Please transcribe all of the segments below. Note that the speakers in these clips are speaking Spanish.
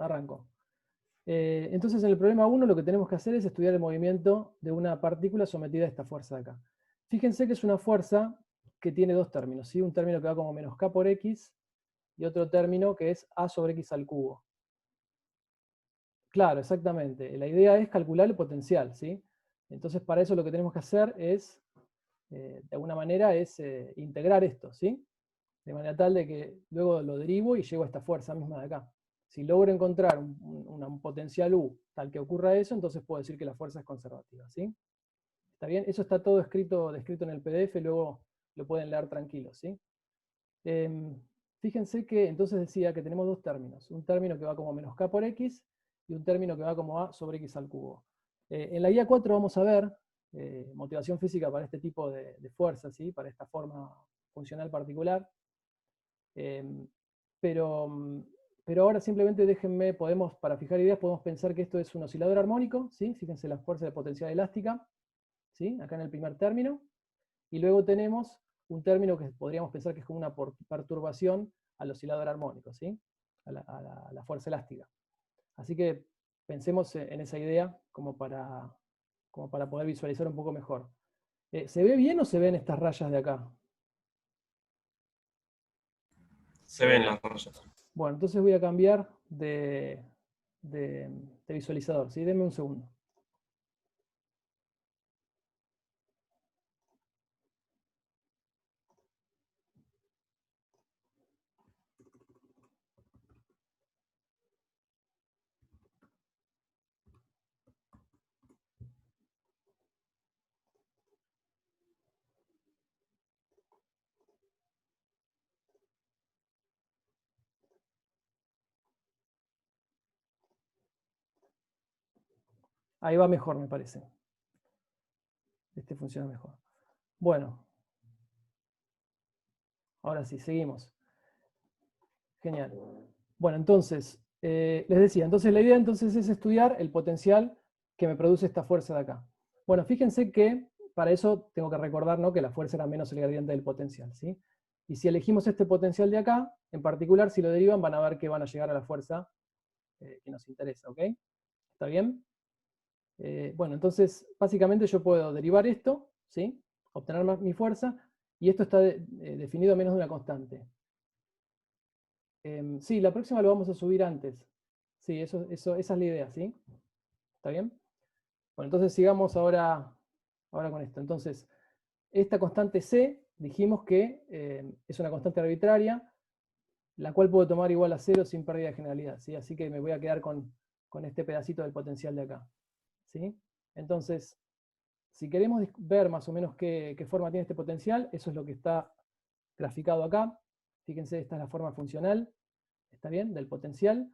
Arranco. Entonces en el problema 1 lo que tenemos que hacer es estudiar el movimiento de una partícula sometida a esta fuerza de acá. Fíjense que es una fuerza que tiene dos términos, ¿sí? Un término que va como menos k por x y otro término que es a sobre x al cubo. Claro, exactamente. La idea es calcular el potencial, ¿sí? Entonces para eso lo que tenemos que hacer es, de alguna manera, es integrar esto, ¿sí? De manera tal de que luego lo derivo y llego a esta fuerza misma de acá. Si logro encontrar un potencial U tal que ocurra eso, entonces puedo decir que la fuerza es conservativa, ¿sí? ¿Está bien? Eso está todo descrito en el PDF, luego lo pueden leer tranquilos, ¿sí? Fíjense que entonces decía que tenemos dos términos. Un término que va como menos k por x y un término que va como a sobre x al cubo. En la guía 4 vamos a ver motivación física para este tipo de fuerza, ¿sí? Para esta forma funcional particular. Pero ahora simplemente déjenme, para fijar ideas, podemos pensar que esto es un oscilador armónico, ¿sí? Fíjense la fuerza de potencial elástica, ¿sí? Acá en el primer término. Y luego tenemos un término que podríamos pensar que es como una perturbación al oscilador armónico, ¿sí? A la fuerza elástica. Así que pensemos en esa idea como para poder visualizar un poco mejor. ¿Se ve bien o se ven estas rayas de acá? Se ven las cosas. Bueno, entonces voy a cambiar de visualizador, ¿sí? Denme un segundo. Ahí va mejor, me parece. Este funciona mejor. Bueno. Ahora sí, seguimos. Genial. Bueno, entonces, les decía, entonces la idea entonces es estudiar el potencial que me produce esta fuerza de acá. Bueno, fíjense que para eso tengo que recordar, ¿no?, que la fuerza era menos el gradiente del potencial, ¿sí? Y si elegimos este potencial de acá, en particular, si lo derivan, van a ver que van a llegar a la fuerza que nos interesa, ¿ok? ¿Está bien? Bueno, entonces, básicamente yo puedo derivar esto, ¿sí? Obtener mi fuerza, y esto está definido a menos de una constante. Sí, la próxima lo vamos a subir antes. Sí, esa es la idea, ¿sí? ¿Está bien? Bueno, entonces sigamos ahora con esto. Entonces, esta constante C, dijimos que es una constante arbitraria, la cual puedo tomar igual a 0 sin pérdida de generalidad, ¿sí? Así que me voy a quedar con este pedacito del potencial de acá, ¿sí? Entonces, si queremos ver más o menos qué forma tiene este potencial, eso es lo que está graficado acá. Fíjense, esta es la forma funcional, ¿está bien?, del potencial,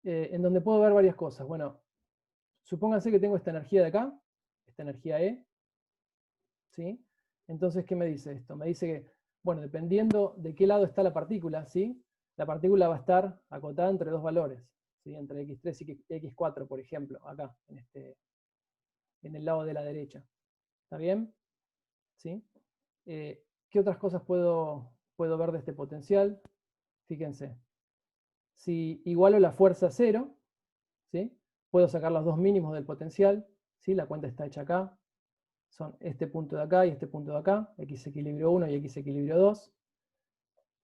en donde puedo ver varias cosas. Bueno, supónganse que tengo esta energía de acá, esta energía E, ¿sí? Entonces, ¿qué me dice esto? Me dice que, bueno, dependiendo de qué lado está la partícula, ¿sí?, la partícula va a estar acotada entre dos valores, ¿sí?, entre x3 y x4, por ejemplo, acá, en el lado de la derecha. ¿Está bien? ¿Sí? ¿Qué otras cosas puedo ver de este potencial? Fíjense. Si igualo la fuerza a 0, ¿sí?, puedo sacar los dos mínimos del potencial, ¿sí? La cuenta está hecha acá. Son este punto de acá y este punto de acá, x equilibrio 1 y x equilibrio 2.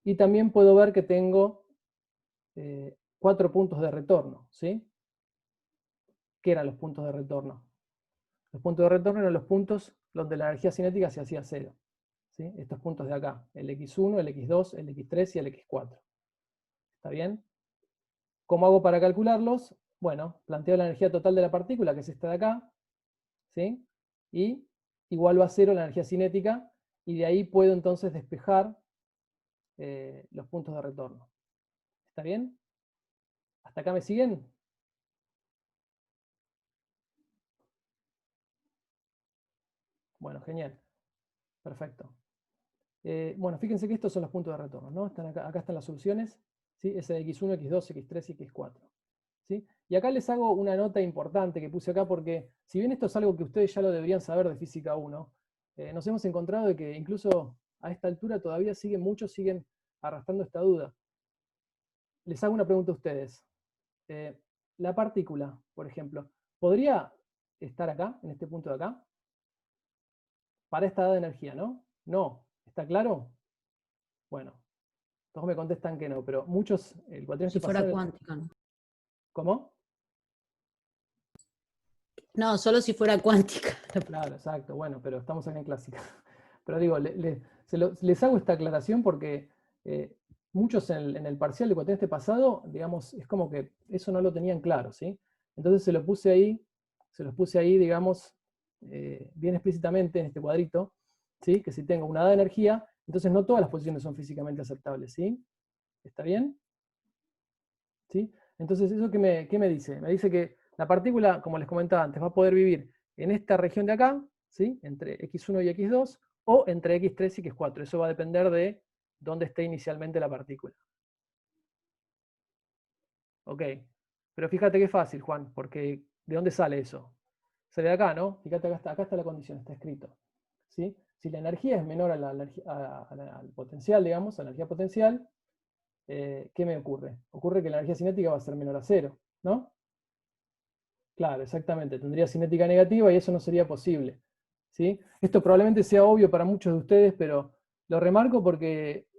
Y también puedo ver que tengo 4 puntos de retorno, ¿sí? ¿Qué eran los puntos de retorno? Los puntos de retorno eran los puntos donde la energía cinética se hacía 0. ¿Sí? Estos puntos de acá, el x1, el x2, el x3 y el x4. ¿Está bien? ¿Cómo hago para calcularlos? Bueno, planteo la energía total de la partícula, que es esta de acá, ¿sí? Y igual va a 0 la energía cinética, y de ahí puedo entonces despejar los puntos de retorno. ¿Está bien? ¿Hasta acá me siguen? Bueno, genial. Perfecto. Bueno, fíjense que estos son los puntos de retorno, ¿no? Acá están las soluciones, ¿sí? Ese de x1, x2, x3 y x4. ¿Sí? Y acá les hago una nota importante que puse acá porque, si bien esto es algo que ustedes ya lo deberían saber de Física 1, nos hemos encontrado de que incluso a esta altura todavía muchos siguen arrastrando esta duda. Les hago una pregunta a ustedes. la partícula, por ejemplo, ¿podría estar acá, en este punto de acá? Para esta edad de energía, ¿no? No. ¿Está claro? Bueno, todos me contestan que no, pero muchos, el cuatrimestre Si fuera pasado... cuántica, ¿no? ¿Cómo? No, solo si fuera cuántica. Claro, exacto, bueno, pero estamos acá en clásica. Pero digo, les hago esta aclaración porque muchos en el parcial de cuatrimestre pasado, digamos, es como que eso no lo tenían claro, ¿sí? Entonces se los puse ahí, digamos, bien explícitamente en este cuadrito, ¿sí? Que si tengo una edad de energía, entonces no todas las posiciones son físicamente aceptables, ¿sí? ¿Está bien? ¿Sí? Entonces, ¿eso qué me dice? Me dice que la partícula, como les comentaba antes, va a poder vivir en esta región de acá, ¿sí? Entre x1 y x2, o entre x3 y x4. Eso va a depender de dónde esté inicialmente la partícula. Ok. Pero fíjate qué fácil, Juan, porque ¿de dónde sale eso? Sale de acá, ¿no? Fíjate, acá está la condición, está escrito. ¿Sí? Si la energía es menor al potencial, digamos, a la energía potencial, ¿qué me ocurre? Ocurre que la energía cinética va a ser menor a cero, ¿no? Claro, exactamente. Tendría cinética negativa y eso no sería posible, ¿sí? Esto probablemente sea obvio para muchos de ustedes, pero lo remarco porque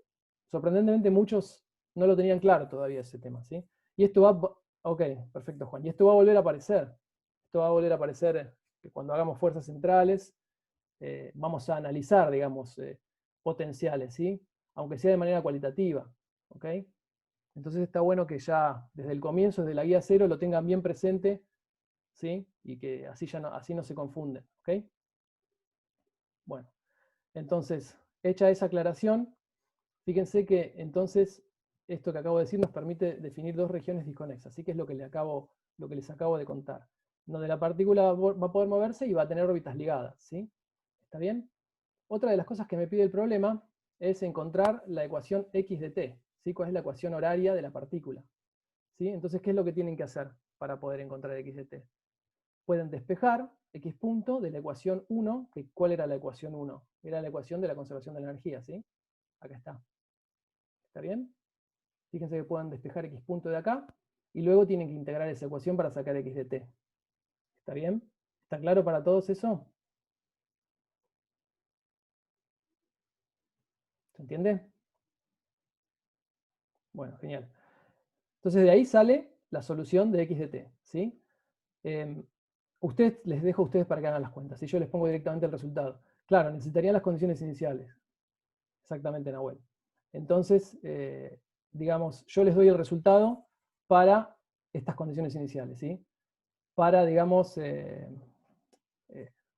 sorprendentemente muchos no lo tenían claro todavía ese tema, ¿sí? Y esto va... Ok, perfecto, Juan. Y esto va a volver a aparecer. Esto va a volver a aparecer que cuando hagamos fuerzas centrales, vamos a analizar, digamos, potenciales, ¿sí? Aunque sea de manera cualitativa, ¿ok? Entonces está bueno que ya desde el comienzo, desde la guía cero, lo tengan bien presente, ¿sí? Y que así no se confunden, ¿ok? Bueno, entonces, hecha esa aclaración, fíjense que entonces esto que acabo de decir nos permite definir dos regiones disconexas, así que es lo que les acabo de contar, donde la partícula va a poder moverse y va a tener órbitas ligadas, ¿sí? ¿Está bien? Otra de las cosas que me pide el problema es encontrar la ecuación x de t, ¿sí? ¿Cuál es la ecuación horaria de la partícula? ¿Sí? Entonces, ¿qué es lo que tienen que hacer para poder encontrar x de t? Pueden despejar x punto de la ecuación 1, que ¿cuál era la ecuación 1? Era la ecuación de la conservación de la energía, ¿sí? Acá está. ¿Está bien? Fíjense que pueden despejar x punto de acá, y luego tienen que integrar esa ecuación para sacar x de t. ¿Está bien? ¿Está claro para todos eso? ¿Se entiende? Bueno, genial. Entonces de ahí sale la solución de x de t, ¿sí? Les dejo a ustedes para que hagan las cuentas, y yo les pongo directamente el resultado. Claro, necesitarían las condiciones iniciales. Exactamente, Nahuel. Entonces, digamos, yo les doy el resultado para estas condiciones iniciales, ¿sí? Para, digamos,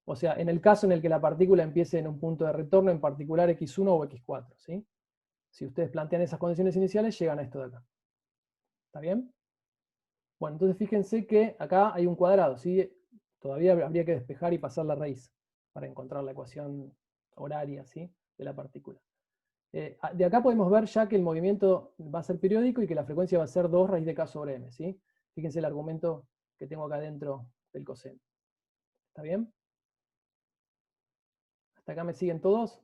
o sea, en el caso en el que la partícula empiece en un punto de retorno, en particular x1 o x4, ¿sí? Si ustedes plantean esas condiciones iniciales, llegan a esto de acá. ¿Está bien? Bueno, entonces fíjense que acá hay un cuadrado, ¿sí? Todavía habría que despejar y pasar la raíz para encontrar la ecuación horaria, ¿sí? De la partícula. De acá podemos ver ya que el movimiento va a ser periódico y que la frecuencia va a ser 2 raíz de k sobre m, ¿sí? Fíjense el argumento que tengo acá dentro del coseno. ¿Está bien? ¿Hasta acá me siguen todos?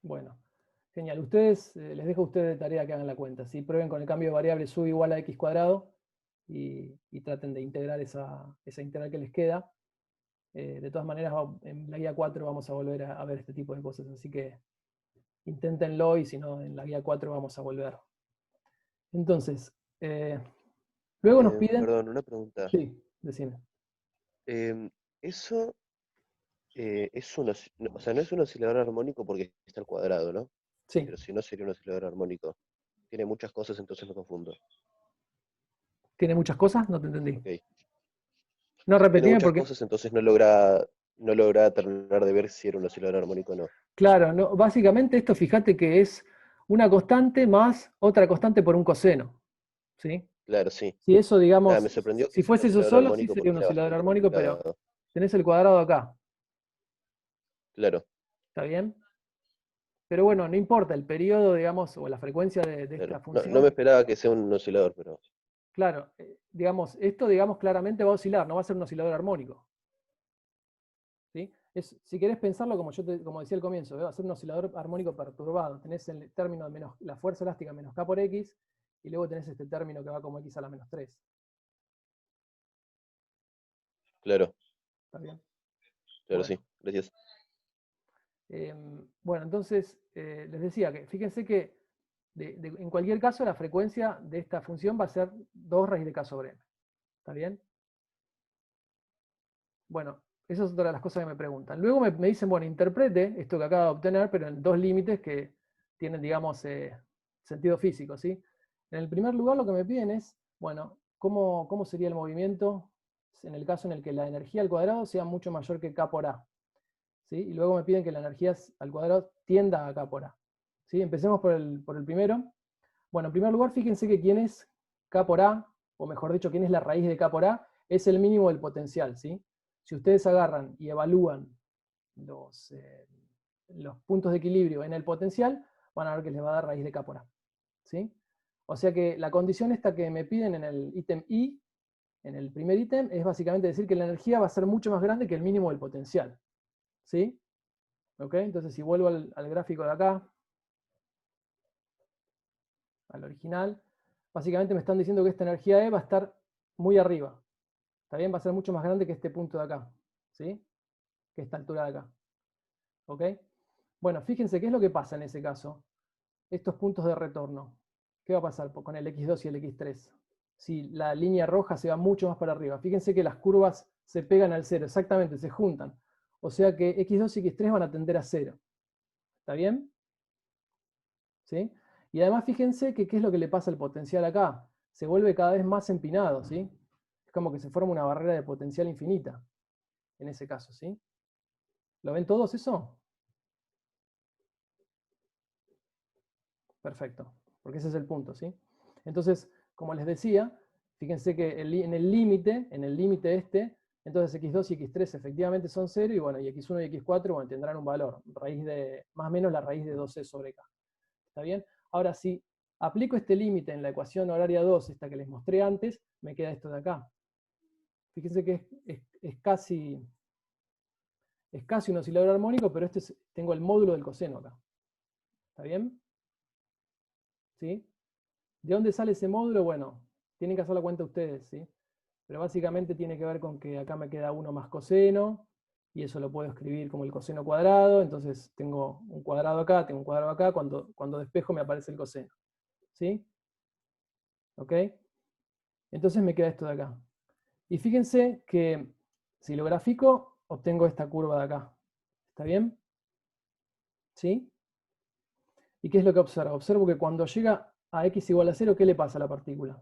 Bueno, genial. Ustedes, les dejo a ustedes de tarea que hagan la cuenta, ¿sí? Prueben con el cambio de variable sub igual a x cuadrado y traten de integrar esa integral que les queda. De todas maneras, en la guía 4 vamos a volver a ver este tipo de cosas, así que inténtenlo y si no, en la guía 4 vamos a volver. Entonces, luego nos piden... Perdón, una pregunta. Sí, decime. Eso o sea, no es un oscilador armónico porque está al cuadrado, ¿no? Sí, Pero si no sería un oscilador armónico. Tiene muchas cosas, entonces me confundo. ¿tiene muchas cosas? No te entendí. Ok. No, Tiene repetime muchas porque... cosas, entonces no logra terminar de ver si era un oscilador armónico o no. Claro, no, básicamente esto fíjate que es una constante más otra constante por un coseno. ¿Sí? Claro, sí. Si eso, Nada, digamos, me sorprendió que si sea un fuese eso oscilador solo, sí armónico sería porque un era oscilador bastante armónico, pero complicado. tenés el cuadrado acá. Claro, ¿Está bien? Pero bueno, no importa, el periodo, digamos, o la frecuencia de claro. esta No me función. esperaba que sea un oscilador, pero Claro, digamos, esto, digamos, claramente va a oscilar, no va a ser un oscilador armónico. ¿Sí? Si querés pensarlo como como decía al comienzo, va a ser un oscilador armónico perturbado. Tenés el término de la fuerza elástica menos K por X, y luego tenés este término que va como X a la menos 3. Claro, ¿Está bien? claro, Bueno. sí. Gracias. Bueno, entonces les decía que fíjense que en cualquier caso la frecuencia de esta función va a ser 2 raíz de K sobre M. ¿Está bien? Bueno, esa es otra de las cosas que me preguntan. Luego me dicen, bueno, interprete esto que acaba de obtener, pero en dos límites que tienen, digamos, sentido físico, ¿sí? En el primer lugar lo que me piden es, bueno, ¿cómo sería el movimiento en el caso en el que la energía al cuadrado sea mucho mayor que K por A? ¿Sí? Y luego me piden que la energía al cuadrado tienda a K por A. ¿Sí? Empecemos por el primero. Bueno, en primer lugar, fíjense que quién es K por A, o mejor dicho, quién es la raíz de K por A, es el mínimo del potencial, ¿sí? Si ustedes agarran y evalúan los puntos de equilibrio en el potencial, van a ver que les va a dar raíz de K por A, ¿sí? O sea que la condición esta que me piden en el ítem I, en el primer ítem, es básicamente decir que la energía va a ser mucho más grande que el mínimo del potencial, ¿sí? ¿Ok? Entonces, si vuelvo al gráfico de acá, al original, básicamente me están diciendo que esta energía E va a estar muy arriba. ¿Está bien? Va a ser mucho más grande que este punto de acá, ¿sí? Que esta altura de acá. ¿Ok? Bueno, fíjense qué es lo que pasa en ese caso. Estos puntos de retorno. ¿Qué va a pasar con el X2 y el X3? Si la línea roja se va mucho más para arriba. Fíjense que las curvas se pegan al cero, exactamente, se juntan. O sea que X2 y X3 van a tender a cero. ¿Está bien? ¿Sí? Y además fíjense que qué es lo que le pasa al potencial acá. Se vuelve cada vez más empinado, ¿sí? Es como que se forma una barrera de potencial infinita, en ese caso, ¿sí? ¿Lo ven todos eso? Perfecto, porque ese es el punto, ¿sí? Entonces, como les decía, fíjense que en el límite este, entonces x2 y x3 efectivamente son 0, y bueno, y x1 y x4, bueno, tendrán un valor, más o menos la raíz de 2c sobre k. ¿Está bien? Ahora, si aplico este límite en la ecuación horaria 2, esta que les mostré antes, me queda esto de acá. Fíjense que es casi un oscilador armónico, pero tengo el módulo del coseno acá. ¿Está bien? ¿Sí? ¿De dónde sale ese módulo? Bueno, tienen que hacer la cuenta ustedes, ¿sí? Pero básicamente tiene que ver con que acá me queda 1 más coseno, y eso lo puedo escribir como el coseno cuadrado, entonces tengo un cuadrado acá, tengo un cuadrado acá, cuando despejo me aparece el coseno. ¿Sí? ¿Ok? Entonces me queda esto de acá. Y fíjense que si lo grafico, obtengo esta curva de acá. ¿Está bien? ¿Sí? ¿Y qué es lo que observo? Observo que cuando llega a x igual a 0, ¿qué le pasa a la partícula?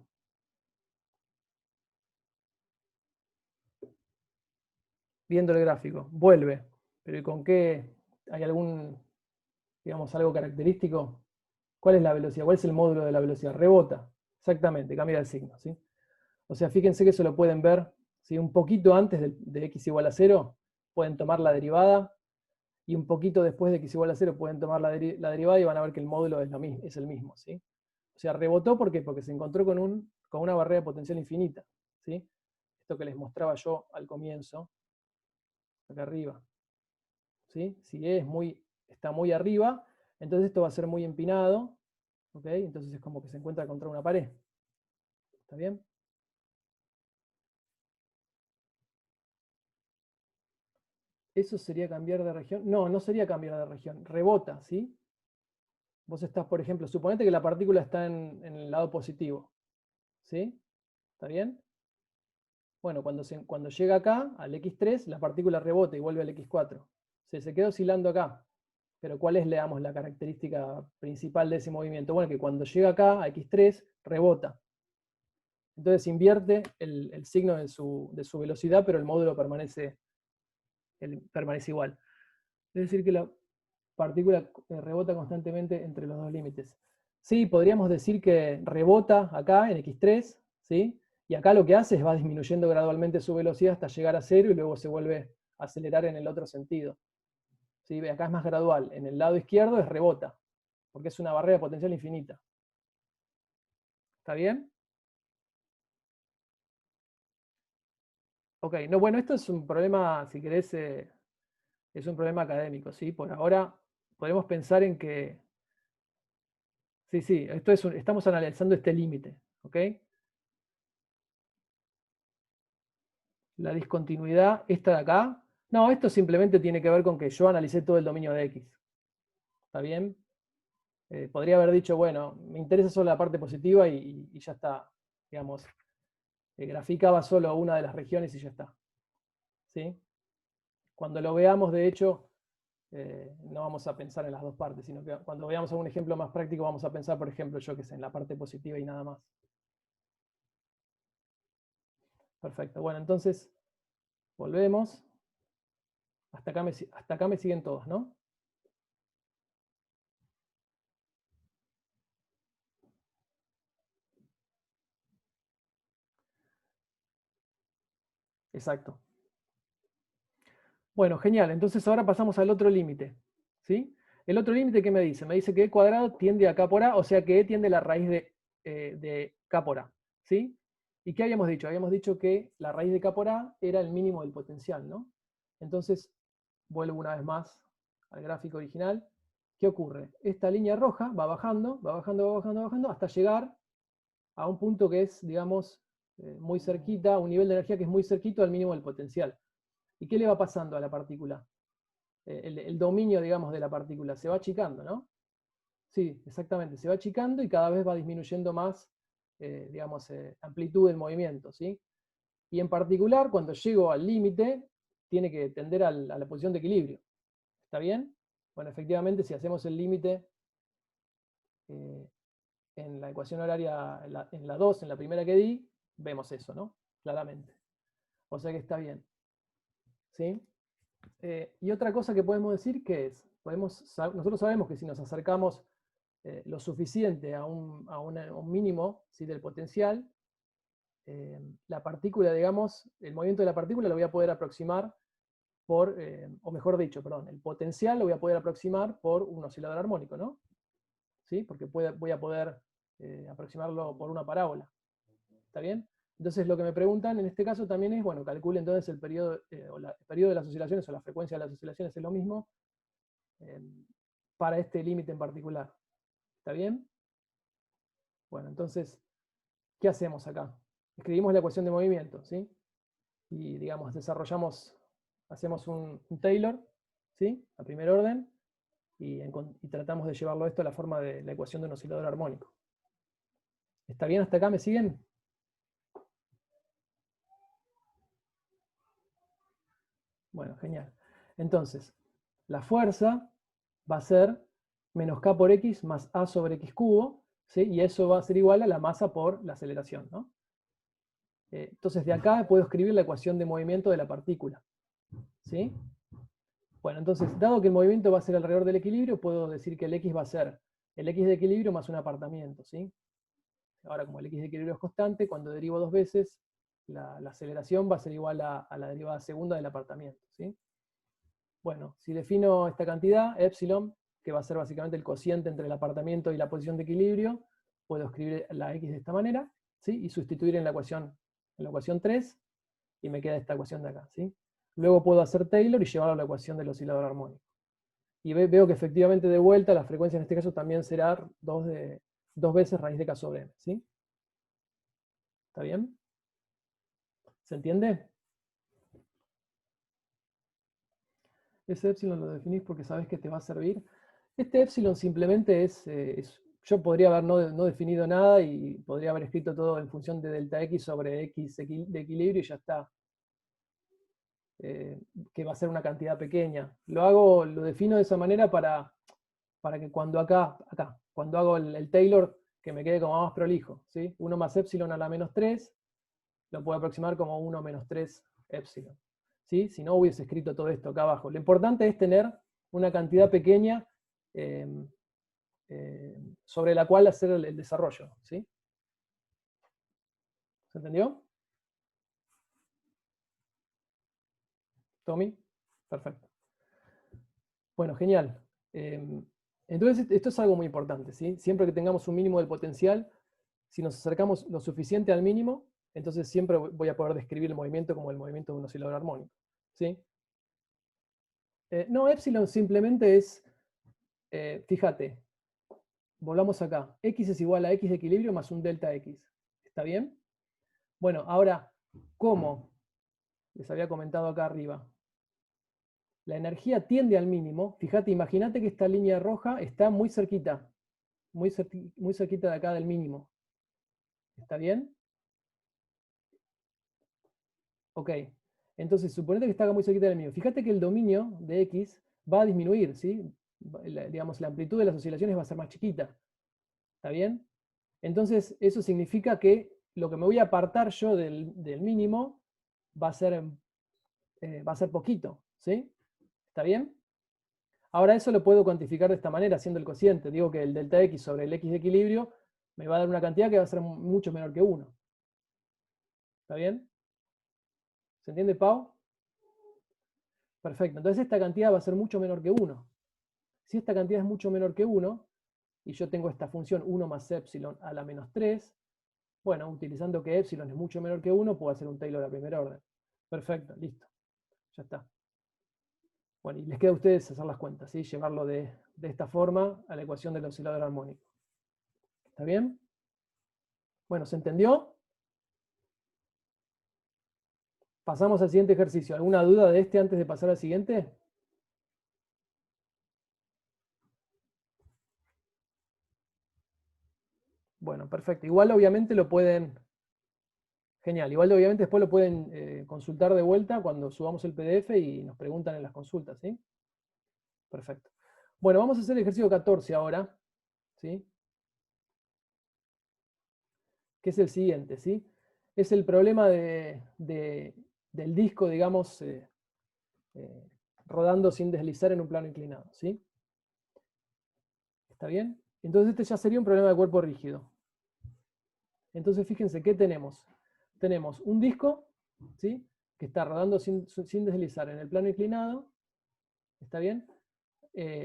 Viendo el gráfico, vuelve. ¿Pero y con qué? ¿Hay digamos, algo característico? ¿Cuál es la velocidad? ¿Cuál es el módulo de la velocidad? Rebota. Exactamente, cambia el signo, ¿sí? O sea, fíjense que eso lo pueden ver, ¿sí? Un poquito antes de x igual a 0, pueden tomar la derivada, y un poquito después de x igual a 0 pueden tomar la derivada y van a ver que el módulo es el mismo, ¿sí? O sea, rebotó, ¿por qué? Porque se encontró con una barrera de potencial infinita, ¿sí? Esto que les mostraba yo al comienzo, acá arriba, ¿sí? Si está muy arriba, entonces esto va a ser muy empinado, ¿ok? Entonces es como que se encuentra contra una pared. ¿Está bien? ¿Eso sería cambiar de región? No, no sería cambiar de región, rebota, ¿sí? Vos estás, por ejemplo, suponete que la partícula está en el lado positivo, ¿sí? ¿Está bien? Bueno, cuando llega acá, al X3, la partícula rebota y vuelve al X4. Se queda oscilando acá. Pero ¿cuál es, digamos, la característica principal de ese movimiento? Bueno, que cuando llega acá, a X3, rebota. Entonces invierte el signo de su velocidad, pero el módulo permanece igual. Es decir, que la partícula rebota constantemente entre los dos límites. Sí, podríamos decir que rebota acá en X3, ¿sí? Y acá lo que hace es va disminuyendo gradualmente su velocidad hasta llegar a 0 y luego se vuelve a acelerar en el otro sentido. ¿Sí? Acá es más gradual. En el lado izquierdo es rebota, porque es una barrera de potencial infinita. ¿Está bien? Ok, no, bueno, esto es un problema, si querés, es un problema académico, ¿sí? Por ahora podemos pensar en que, sí, estamos analizando este límite, ¿ok? La discontinuidad, esta de acá, no, esto simplemente tiene que ver con que yo analicé todo el dominio de X, ¿está bien? Podría haber dicho, bueno, me interesa solo la parte positiva y ya está, digamos, graficaba solo una de las regiones y ya está, ¿sí? Cuando lo veamos, de hecho, no vamos a pensar en las dos partes, sino que cuando veamos algún ejemplo más práctico vamos a pensar, por ejemplo, yo que sé, en la parte positiva y nada más. Perfecto, bueno, entonces volvemos. Hasta acá me siguen todos, ¿no? Exacto. Bueno, genial. Entonces ahora pasamos al otro límite, ¿sí? El otro límite, ¿qué me dice? Me dice que e cuadrado tiende a k por a, o sea que e tiende a la raíz de k por a, ¿sí? ¿Y qué habíamos dicho? Habíamos dicho que la raíz de k por a era el mínimo del potencial, ¿no? Entonces, vuelvo una vez más al gráfico original. ¿Qué ocurre? Esta línea roja va bajando, va bajando, va bajando, va bajando, hasta llegar a un punto que es, digamos, muy cerquita, un nivel de energía que es muy cerquito al mínimo del potencial. ¿Y qué le va pasando a la partícula? El dominio, digamos, de la partícula se va achicando, ¿no? Sí, exactamente, se va achicando y cada vez va disminuyendo más, digamos, amplitud del movimiento, ¿sí? Y en particular, cuando llego al límite, tiene que tender a la posición de equilibrio. ¿Está bien? Bueno, efectivamente, si hacemos el límite en la ecuación horaria, en la 2, en la primera que di, vemos eso, ¿no? Claramente. O sea que está bien. ¿Sí? Y otra cosa que podemos decir que es, nosotros sabemos que si nos acercamos lo suficiente a un mínimo, ¿sí?, del potencial, la partícula, digamos, el movimiento de la partícula lo voy a poder aproximar por, o mejor dicho, perdón, el potencial lo voy a poder aproximar por un oscilador armónico, ¿no? ¿Sí? Porque voy a poder aproximarlo por una parábola. ¿Está bien? Entonces lo que me preguntan en este caso también es, bueno, calcule entonces el periodo, el periodo de las oscilaciones o la frecuencia de las oscilaciones es lo mismo para este límite en particular. ¿Está bien? Bueno, entonces, ¿qué hacemos acá? Escribimos la ecuación de movimiento, ¿sí? Y, digamos, hacemos un Taylor, ¿sí? A primer orden, y tratamos de llevarlo esto a la forma de la ecuación de un oscilador armónico. ¿Está bien hasta acá? ¿Me siguen? Bueno, genial. Entonces, la fuerza va a ser menos k por x más a sobre x cubo, ¿sí? Y eso va a ser igual a la masa por la aceleración, ¿no? Entonces, de acá puedo escribir la ecuación de movimiento de la partícula, ¿sí? Bueno, entonces, dado que el movimiento va a ser alrededor del equilibrio, puedo decir que el x va a ser el x de equilibrio más un apartamiento, ¿sí? Ahora, como el x de equilibrio es constante, cuando derivo dos veces, la aceleración va a ser igual a la derivada segunda del apartamiento, ¿sí? Bueno, si defino esta cantidad, epsilon, que va a ser básicamente el cociente entre el apartamiento y la posición de equilibrio, puedo escribir la x de esta manera, ¿sí? Y sustituir en la ecuación 3, y me queda esta ecuación de acá, ¿sí? Luego puedo hacer Taylor y llevarlo a la ecuación del oscilador armónico. Y veo que efectivamente de vuelta la frecuencia en este caso también será 2 veces raíz de k sobre m, ¿sí? ¿Está bien? ¿Se entiende? Ese epsilon lo definís porque sabes que te va a servir. Este epsilon simplemente yo podría haber no definido nada y podría haber escrito todo en función de delta x sobre x de equilibrio y ya está. Que va a ser una cantidad pequeña. Lo defino de esa manera para que cuando cuando hago el Taylor, que me quede como más prolijo, ¿sí? 1 más epsilon a la menos 3, lo puedo aproximar como 1 menos 3 epsilon, ¿sí? Si no hubiese escrito todo esto acá abajo. Lo importante es tener una cantidad pequeña sobre la cual hacer el desarrollo, ¿sí? ¿Se entendió? ¿Tommy? Perfecto. Bueno, genial. Entonces, esto es algo muy importante, ¿sí? Siempre que tengamos un mínimo del potencial, si nos acercamos lo suficiente al mínimo, entonces siempre voy a poder describir el movimiento como el movimiento de un oscilador armónico, ¿sí? No, epsilon simplemente es, fíjate, volvamos acá. X es igual a X de equilibrio más un delta X. ¿Está bien? Bueno, ahora, ¿cómo? Les había comentado acá arriba. La energía tiende al mínimo. Fíjate, imagínate que esta línea roja está muy cerquita. Muy cerquita de acá del mínimo. ¿Está bien? Ok. Entonces, suponete que está acá muy cerquita del mínimo. Fíjate que el dominio de X va a disminuir, ¿sí? Digamos, la amplitud de las oscilaciones va a ser más chiquita. ¿Está bien? Entonces, eso significa que lo que me voy a apartar yo del mínimo va a ser poquito, ¿sí? ¿Está bien? Ahora eso lo puedo cuantificar de esta manera, haciendo el cociente. Digo que el delta X sobre el X de equilibrio me va a dar una cantidad que va a ser mucho menor que 1. ¿Está bien? ¿Se entiende, Pau? Perfecto. Entonces esta cantidad va a ser mucho menor que 1. Si esta cantidad es mucho menor que 1, y yo tengo esta función 1 más epsilon a la menos 3, bueno, utilizando que epsilon es mucho menor que 1, puedo hacer un Taylor a primer orden. Perfecto, listo. Ya está. Bueno, y les queda a ustedes hacer las cuentas, ¿sí? Llevarlo de esta forma a la ecuación del oscilador armónico. ¿Está bien? Bueno, ¿se entendió? Pasamos al siguiente ejercicio. ¿Alguna duda de este antes de pasar al siguiente? Bueno, perfecto. Igual obviamente lo pueden... Genial. Igual obviamente después lo pueden consultar de vuelta cuando subamos el PDF y nos preguntan en las consultas, ¿sí? Perfecto. Bueno, vamos a hacer el ejercicio 14 ahora, ¿sí? Que es el siguiente, ¿sí? Es el problema del disco, digamos, rodando sin deslizar en un plano inclinado, ¿sí? ¿Está bien? Entonces este ya sería un problema de cuerpo rígido. Entonces fíjense, ¿qué tenemos? Tenemos un disco, ¿sí? Que está rodando sin deslizar en el plano inclinado, ¿está bien?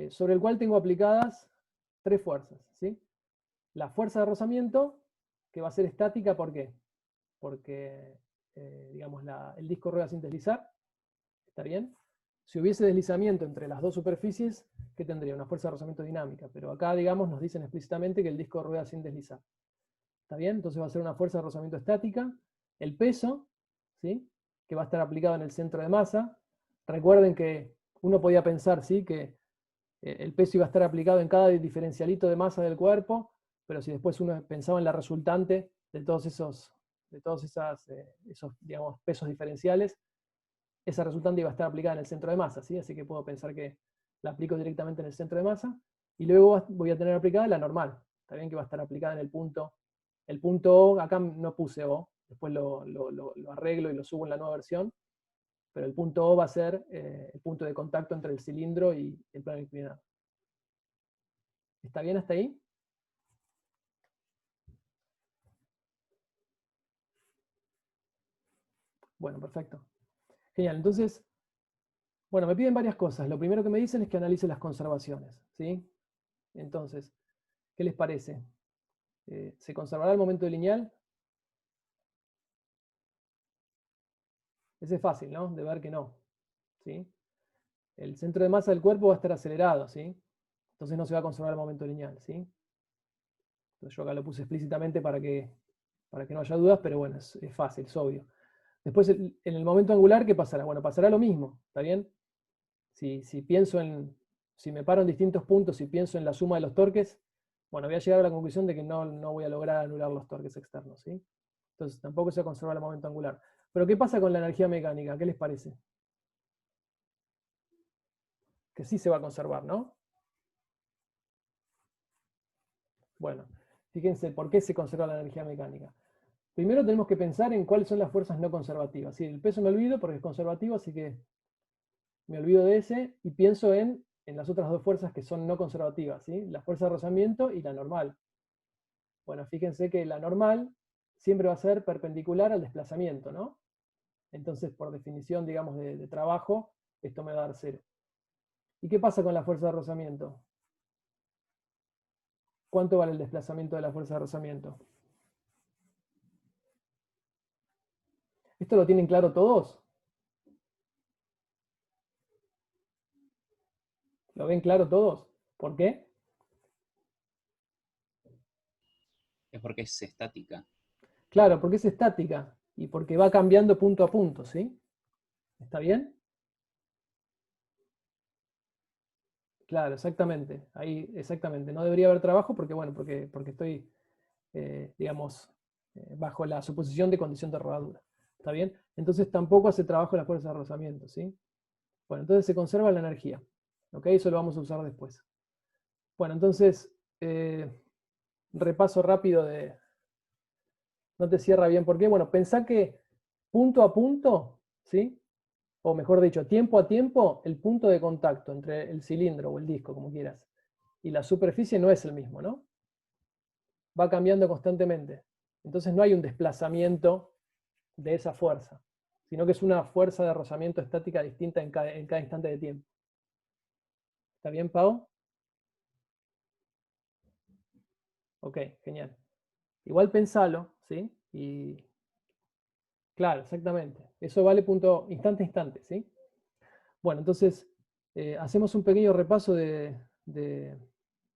Sobre el cual tengo aplicadas 3 fuerzas, ¿sí? La fuerza de rozamiento, que va a ser estática, ¿por qué? Porque, digamos, el disco rueda sin deslizar, ¿está bien? Si hubiese deslizamiento entre las dos superficies, ¿qué tendría? Una fuerza de rozamiento dinámica, pero acá, digamos, nos dicen explícitamente que el disco rueda sin deslizar. ¿Está bien? Entonces va a ser una fuerza de rozamiento estática. El peso, ¿sí? Que va a estar aplicado en el centro de masa. Recuerden que uno podía pensar, ¿sí? Que el peso iba a estar aplicado en cada diferencialito de masa del cuerpo, pero si después uno pensaba en la resultante de todos esos digamos, pesos diferenciales, esa resultante iba a estar aplicada en el centro de masa, ¿sí? Así que puedo pensar que la aplico directamente en el centro de masa, y luego voy a tener aplicada la normal, está bien que va a estar aplicada en el punto O, acá no puse O, después lo arreglo y lo subo en la nueva versión, pero el punto O va a ser el punto de contacto entre el cilindro y el plano inclinado. ¿Está bien hasta ahí? Bueno, perfecto. Genial, entonces, bueno, me piden varias cosas. Lo primero que me dicen es que analice las conservaciones, ¿sí? Entonces, ¿qué les parece? ¿Se conservará el momento lineal? Ese es fácil, ¿no? De ver que no, ¿sí? El centro de masa del cuerpo va a estar acelerado, ¿sí? Entonces no se va a conservar el momento lineal, ¿sí? Entonces yo acá lo puse explícitamente para que no haya dudas, pero bueno, es fácil, es obvio. Después, en el momento angular, ¿qué pasará? Bueno, pasará lo mismo, ¿está bien? Si me paro en distintos puntos y pienso en la suma de los torques, bueno, voy a llegar a la conclusión de que no voy a lograr anular los torques externos, ¿sí? Entonces tampoco se va a conservar el momento angular. Pero ¿qué pasa con la energía mecánica? ¿Qué les parece? Que sí se va a conservar, ¿no? Bueno, fíjense, ¿por qué se conserva la energía mecánica? Primero tenemos que pensar en cuáles son las fuerzas no conservativas. ¿Sí? El peso me olvido porque es conservativo, así que me olvido de ese y pienso en las otras dos fuerzas que son no conservativas, ¿sí? La fuerza de rozamiento y la normal. Bueno, fíjense que la normal siempre va a ser perpendicular al desplazamiento, ¿no? Entonces, por definición, digamos, de trabajo, esto me va a dar 0. ¿Y qué pasa con la fuerza de rozamiento? ¿Cuánto vale el desplazamiento de la fuerza de rozamiento? ¿Esto lo tienen claro todos? ¿Lo ven claro todos? ¿Por qué? Es porque es estática. Claro, porque es estática y porque va cambiando punto a punto, ¿sí? ¿Está bien? Claro, exactamente. Ahí, exactamente. No debería haber trabajo porque, bueno, porque estoy, digamos, bajo la suposición de condición de rodadura. ¿Está bien? Entonces tampoco hace trabajo la fuerza de rozamiento, ¿sí? Bueno, entonces se conserva la energía. ¿Ok? Eso lo vamos a usar después. Bueno, entonces, repaso rápido de... No te cierra bien. ¿Por qué? Bueno, pensá que punto a punto, ¿sí? O mejor dicho, tiempo a tiempo, el punto de contacto entre el cilindro o el disco, como quieras, y la superficie no es el mismo, ¿no? Va cambiando constantemente. Entonces no hay un desplazamiento de esa fuerza, sino que es una fuerza de rozamiento estática distinta en cada instante de tiempo. ¿Está bien, Pau? Ok, genial. Igual pensalo, ¿sí? Y claro, exactamente. Eso vale punto instante a instante, ¿sí? Bueno, entonces hacemos un pequeño repaso de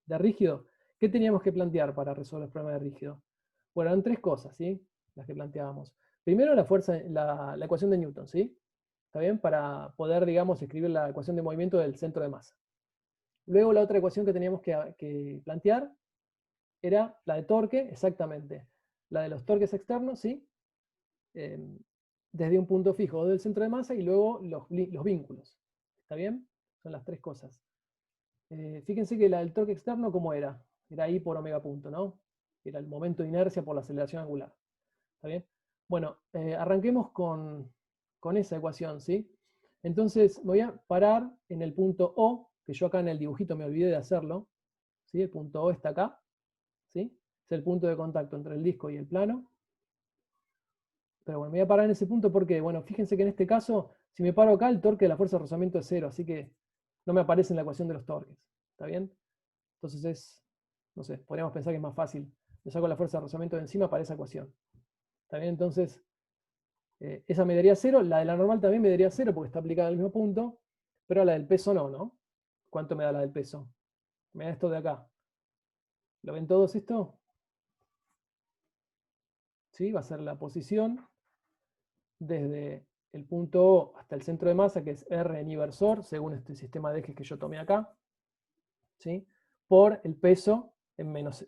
rígido. ¿Qué teníamos que plantear para resolver el problema de rígido? Bueno, eran tres cosas, ¿sí? Las que planteábamos. Primero la fuerza, la ecuación de Newton, ¿sí? ¿Está bien? Para poder, digamos, escribir la ecuación de movimiento del centro de masa. Luego la otra ecuación que teníamos que plantear era la de torque, exactamente. La de los torques externos, ¿sí? Desde un punto fijo del centro de masa y luego los vínculos. ¿Está bien? Son las tres cosas. Fíjense que la del torque externo, ¿cómo era? Era I por omega punto, ¿no? Era el momento de inercia por la aceleración angular. ¿Está bien? Bueno, arranquemos con esa ecuación, ¿sí? Entonces me voy a parar en el punto O, que yo acá en el dibujito me olvidé de hacerlo, ¿sí? El punto O está acá, ¿sí? Es el punto de contacto entre el disco y el plano. Pero bueno, me voy a parar en ese punto porque, bueno, fíjense que en este caso, si me paro acá, el torque de la fuerza de rozamiento es cero, así que no me aparece en la ecuación de los torques. ¿Está bien? Entonces es, no sé, podríamos pensar que es más fácil. Le saco la fuerza de rozamiento de encima para esa ecuación. ¿Está bien? Entonces, esa me daría cero. La de la normal también me daría cero porque está aplicada al mismo punto. Pero la del peso no, ¿no? ¿Cuánto me da la del peso? Me da esto de acá. ¿Lo ven todos esto? ¿Sí? Va a ser la posición desde el punto O hasta el centro de masa, que es R en inversor, según este sistema de ejes que yo tomé acá, ¿sí? Por el peso en menos...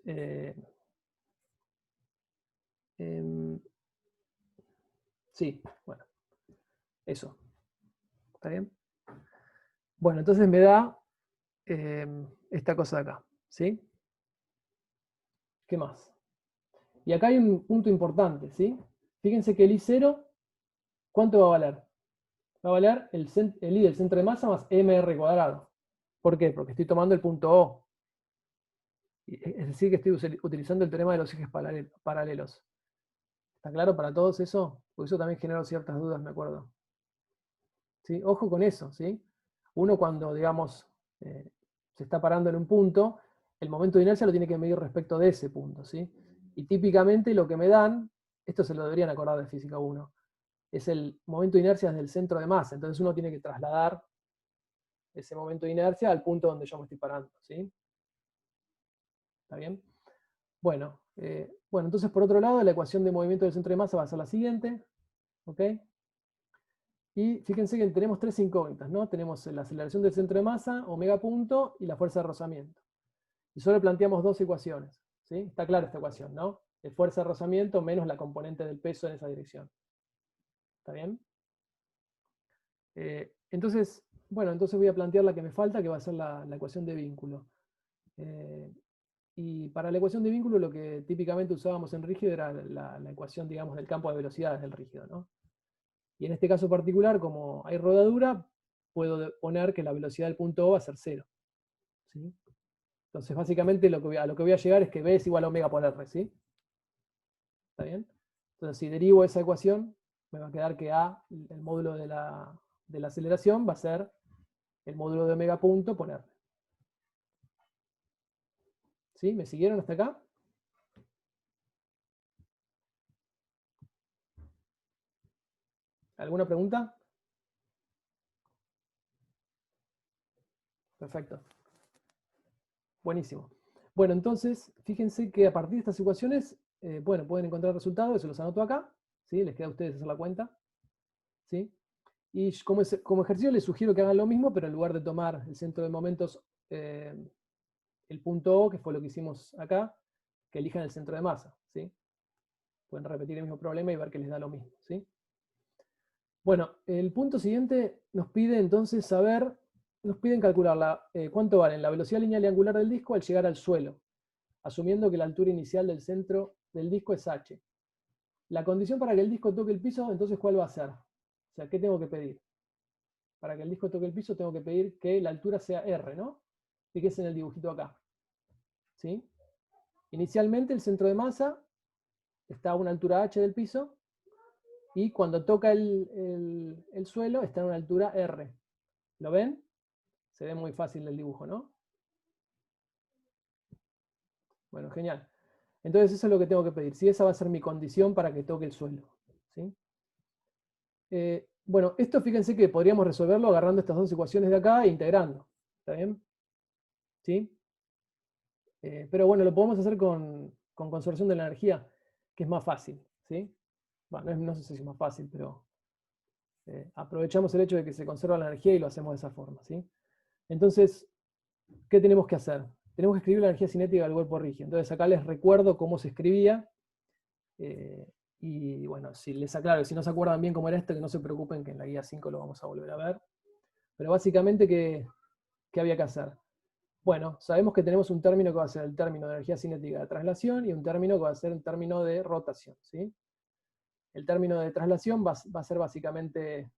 sí, bueno, eso. ¿Está bien? Bueno, entonces me da esta cosa de acá, ¿sí? ¿Qué más? Y acá hay un punto importante, ¿sí? Fíjense que el I0, ¿cuánto va a valer? Va a valer el I del centro de masa más mr cuadrado. ¿Por qué? Porque estoy tomando el punto O. Es decir, que estoy utilizando el teorema de los ejes paralelos. ¿Está claro para todos eso? Porque eso también generó ciertas dudas, me acuerdo. ¿Sí? Ojo con eso, ¿sí? Uno cuando, digamos, se está parando en un punto, el momento de inercia lo tiene que medir respecto de ese punto, ¿sí? Y típicamente lo que me dan, esto se lo deberían acordar de Física 1, es el momento de inercia desde el centro de masa. Entonces uno tiene que trasladar ese momento de inercia al punto donde yo me estoy parando, ¿sí? ¿Está bien? Bueno, bueno, entonces por otro lado, la ecuación de movimiento del centro de masa va a ser la siguiente, ¿ok? Y fíjense que tenemos tres incógnitas, ¿no? Tenemos la aceleración del centro de masa, omega punto, y la fuerza de rozamiento. Y solo planteamos dos ecuaciones, ¿sí? Está clara esta ecuación, ¿no? De fuerza de rozamiento menos la componente del peso en esa dirección. ¿Está bien? Entonces, bueno, entonces voy a plantear la que me falta, que va a ser la ecuación de vínculo. Y para la ecuación de vínculo lo que típicamente usábamos en rígido era la ecuación, digamos, del campo de velocidades del rígido, ¿no? Y en este caso particular, como hay rodadura, puedo poner que la velocidad del punto O va a ser cero, ¿sí? Entonces, básicamente a lo que voy a llegar es que B es igual a omega por R, ¿sí? ¿Está bien? Entonces, si derivo esa ecuación, me va a quedar que A, el módulo de la aceleración, va a ser el módulo de omega punto por R. ¿Sí? ¿Me siguieron hasta acá? ¿Alguna pregunta? perfecto. Buenísimo. Bueno, entonces, fíjense que a partir de estas ecuaciones, bueno, pueden encontrar resultados, eso los anoto acá, ¿sí? Les queda a ustedes hacer la cuenta, ¿sí? Y como ejercicio les sugiero que hagan lo mismo, pero en lugar de tomar el centro de momentos, el punto O, que fue lo que hicimos acá, que elijan el centro de masa, ¿sí? Pueden repetir el mismo problema y ver que les da lo mismo, ¿sí? Bueno, el punto siguiente nos pide entonces saber, nos piden calcular cuánto vale la velocidad lineal y angular del disco al llegar al suelo, asumiendo que la altura inicial del centro del disco es h. La condición para que el disco toque el piso, entonces, ¿cuál va a ser? O sea, ¿qué tengo que pedir? Para que el disco toque el piso tengo que pedir que la altura sea r, ¿no? Fíjense en el dibujito acá, ¿sí? Inicialmente el centro de masa está a una altura h del piso, y cuando toca el suelo está a una altura r. ¿Lo ven? Se ve muy fácil el dibujo, ¿no? Bueno, genial. Entonces eso es lo que tengo que pedir. Si esa va a ser mi condición para que toque el suelo, ¿sí? Bueno, esto fíjense que podríamos resolverlo agarrando estas dos ecuaciones de acá e integrando. ¿Está bien? ¿Sí? Pero bueno, lo podemos hacer con conservación de la energía, que es más fácil, ¿sí? Bueno, no sé si es más fácil, pero aprovechamos el hecho de que se conserva la energía y lo hacemos de esa forma, ¿sí? Entonces, ¿qué tenemos que hacer? Tenemos que escribir la energía cinética del cuerpo rígido. Entonces acá les recuerdo cómo se escribía, y bueno, si les aclaro, si no se acuerdan bien cómo era esto, que no se preocupen, que en la guía 5 lo vamos a volver a ver. Pero básicamente, ¿qué había que hacer? Bueno, sabemos que tenemos un término que va a ser el término de energía cinética de traslación y un término que va a ser un término de rotación, ¿sí? El término de traslación va a ser básicamente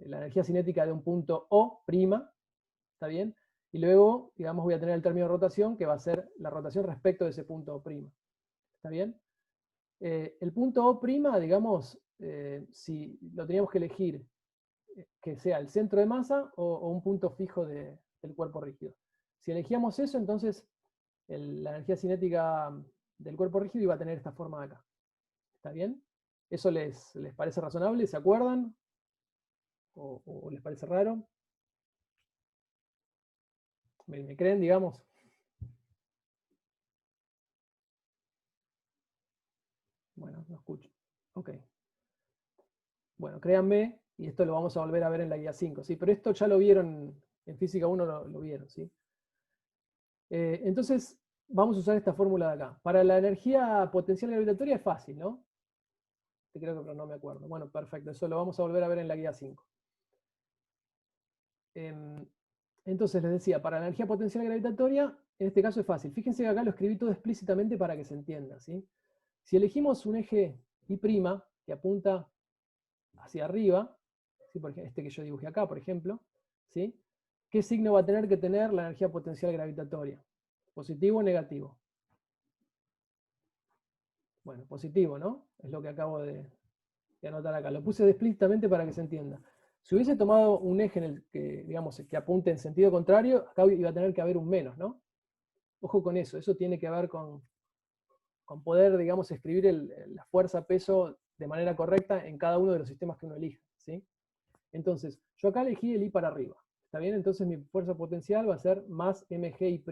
la energía cinética de un punto O', ¿está bien? Y luego, digamos, voy a tener el término de rotación, que va a ser la rotación respecto de ese punto O', ¿está bien? El punto O', digamos, si lo teníamos que elegir, que sea el centro de masa o un punto fijo del cuerpo rígido. Si elegíamos eso, entonces la energía cinética del cuerpo rígido iba a tener esta forma de acá. ¿Está bien? ¿Eso les parece razonable? ¿Se acuerdan? ¿O les parece raro? ¿Me creen, digamos? Bueno, no escucho. Ok. Bueno, créanme, y esto lo vamos a volver a ver en la guía 5, ¿sí? Pero esto ya lo vieron, en física 1 lo vieron, ¿sí? Entonces, vamos a usar esta fórmula de acá. Para la energía potencial gravitatoria es fácil, ¿no? Creo que pero no me acuerdo. Bueno, perfecto, eso lo vamos a volver a ver en la guía 5. Entonces, les decía, para la energía potencial gravitatoria, en este caso es fácil. Fíjense que acá lo escribí todo explícitamente para que se entienda, ¿sí? Si elegimos un eje Y' que apunta hacia arriba, ¿sí? Porque este que yo dibujé acá, por ejemplo, ¿sí? ¿Qué signo va a tener que tener la energía potencial gravitatoria? ¿Positivo o negativo? Bueno, positivo, ¿no? Es lo que acabo de anotar acá. Lo puse explícitamente para que se entienda. Si hubiese tomado un eje en el que, digamos, que apunte en sentido contrario, acá iba a tener que haber un menos, ¿no? Ojo con eso. Eso tiene que ver con poder, digamos, escribir la fuerza-peso de manera correcta en cada uno de los sistemas que uno elija, ¿sí? Entonces, yo acá elegí el I para arriba, ¿está bien? Entonces mi fuerza potencial va a ser más mg I'.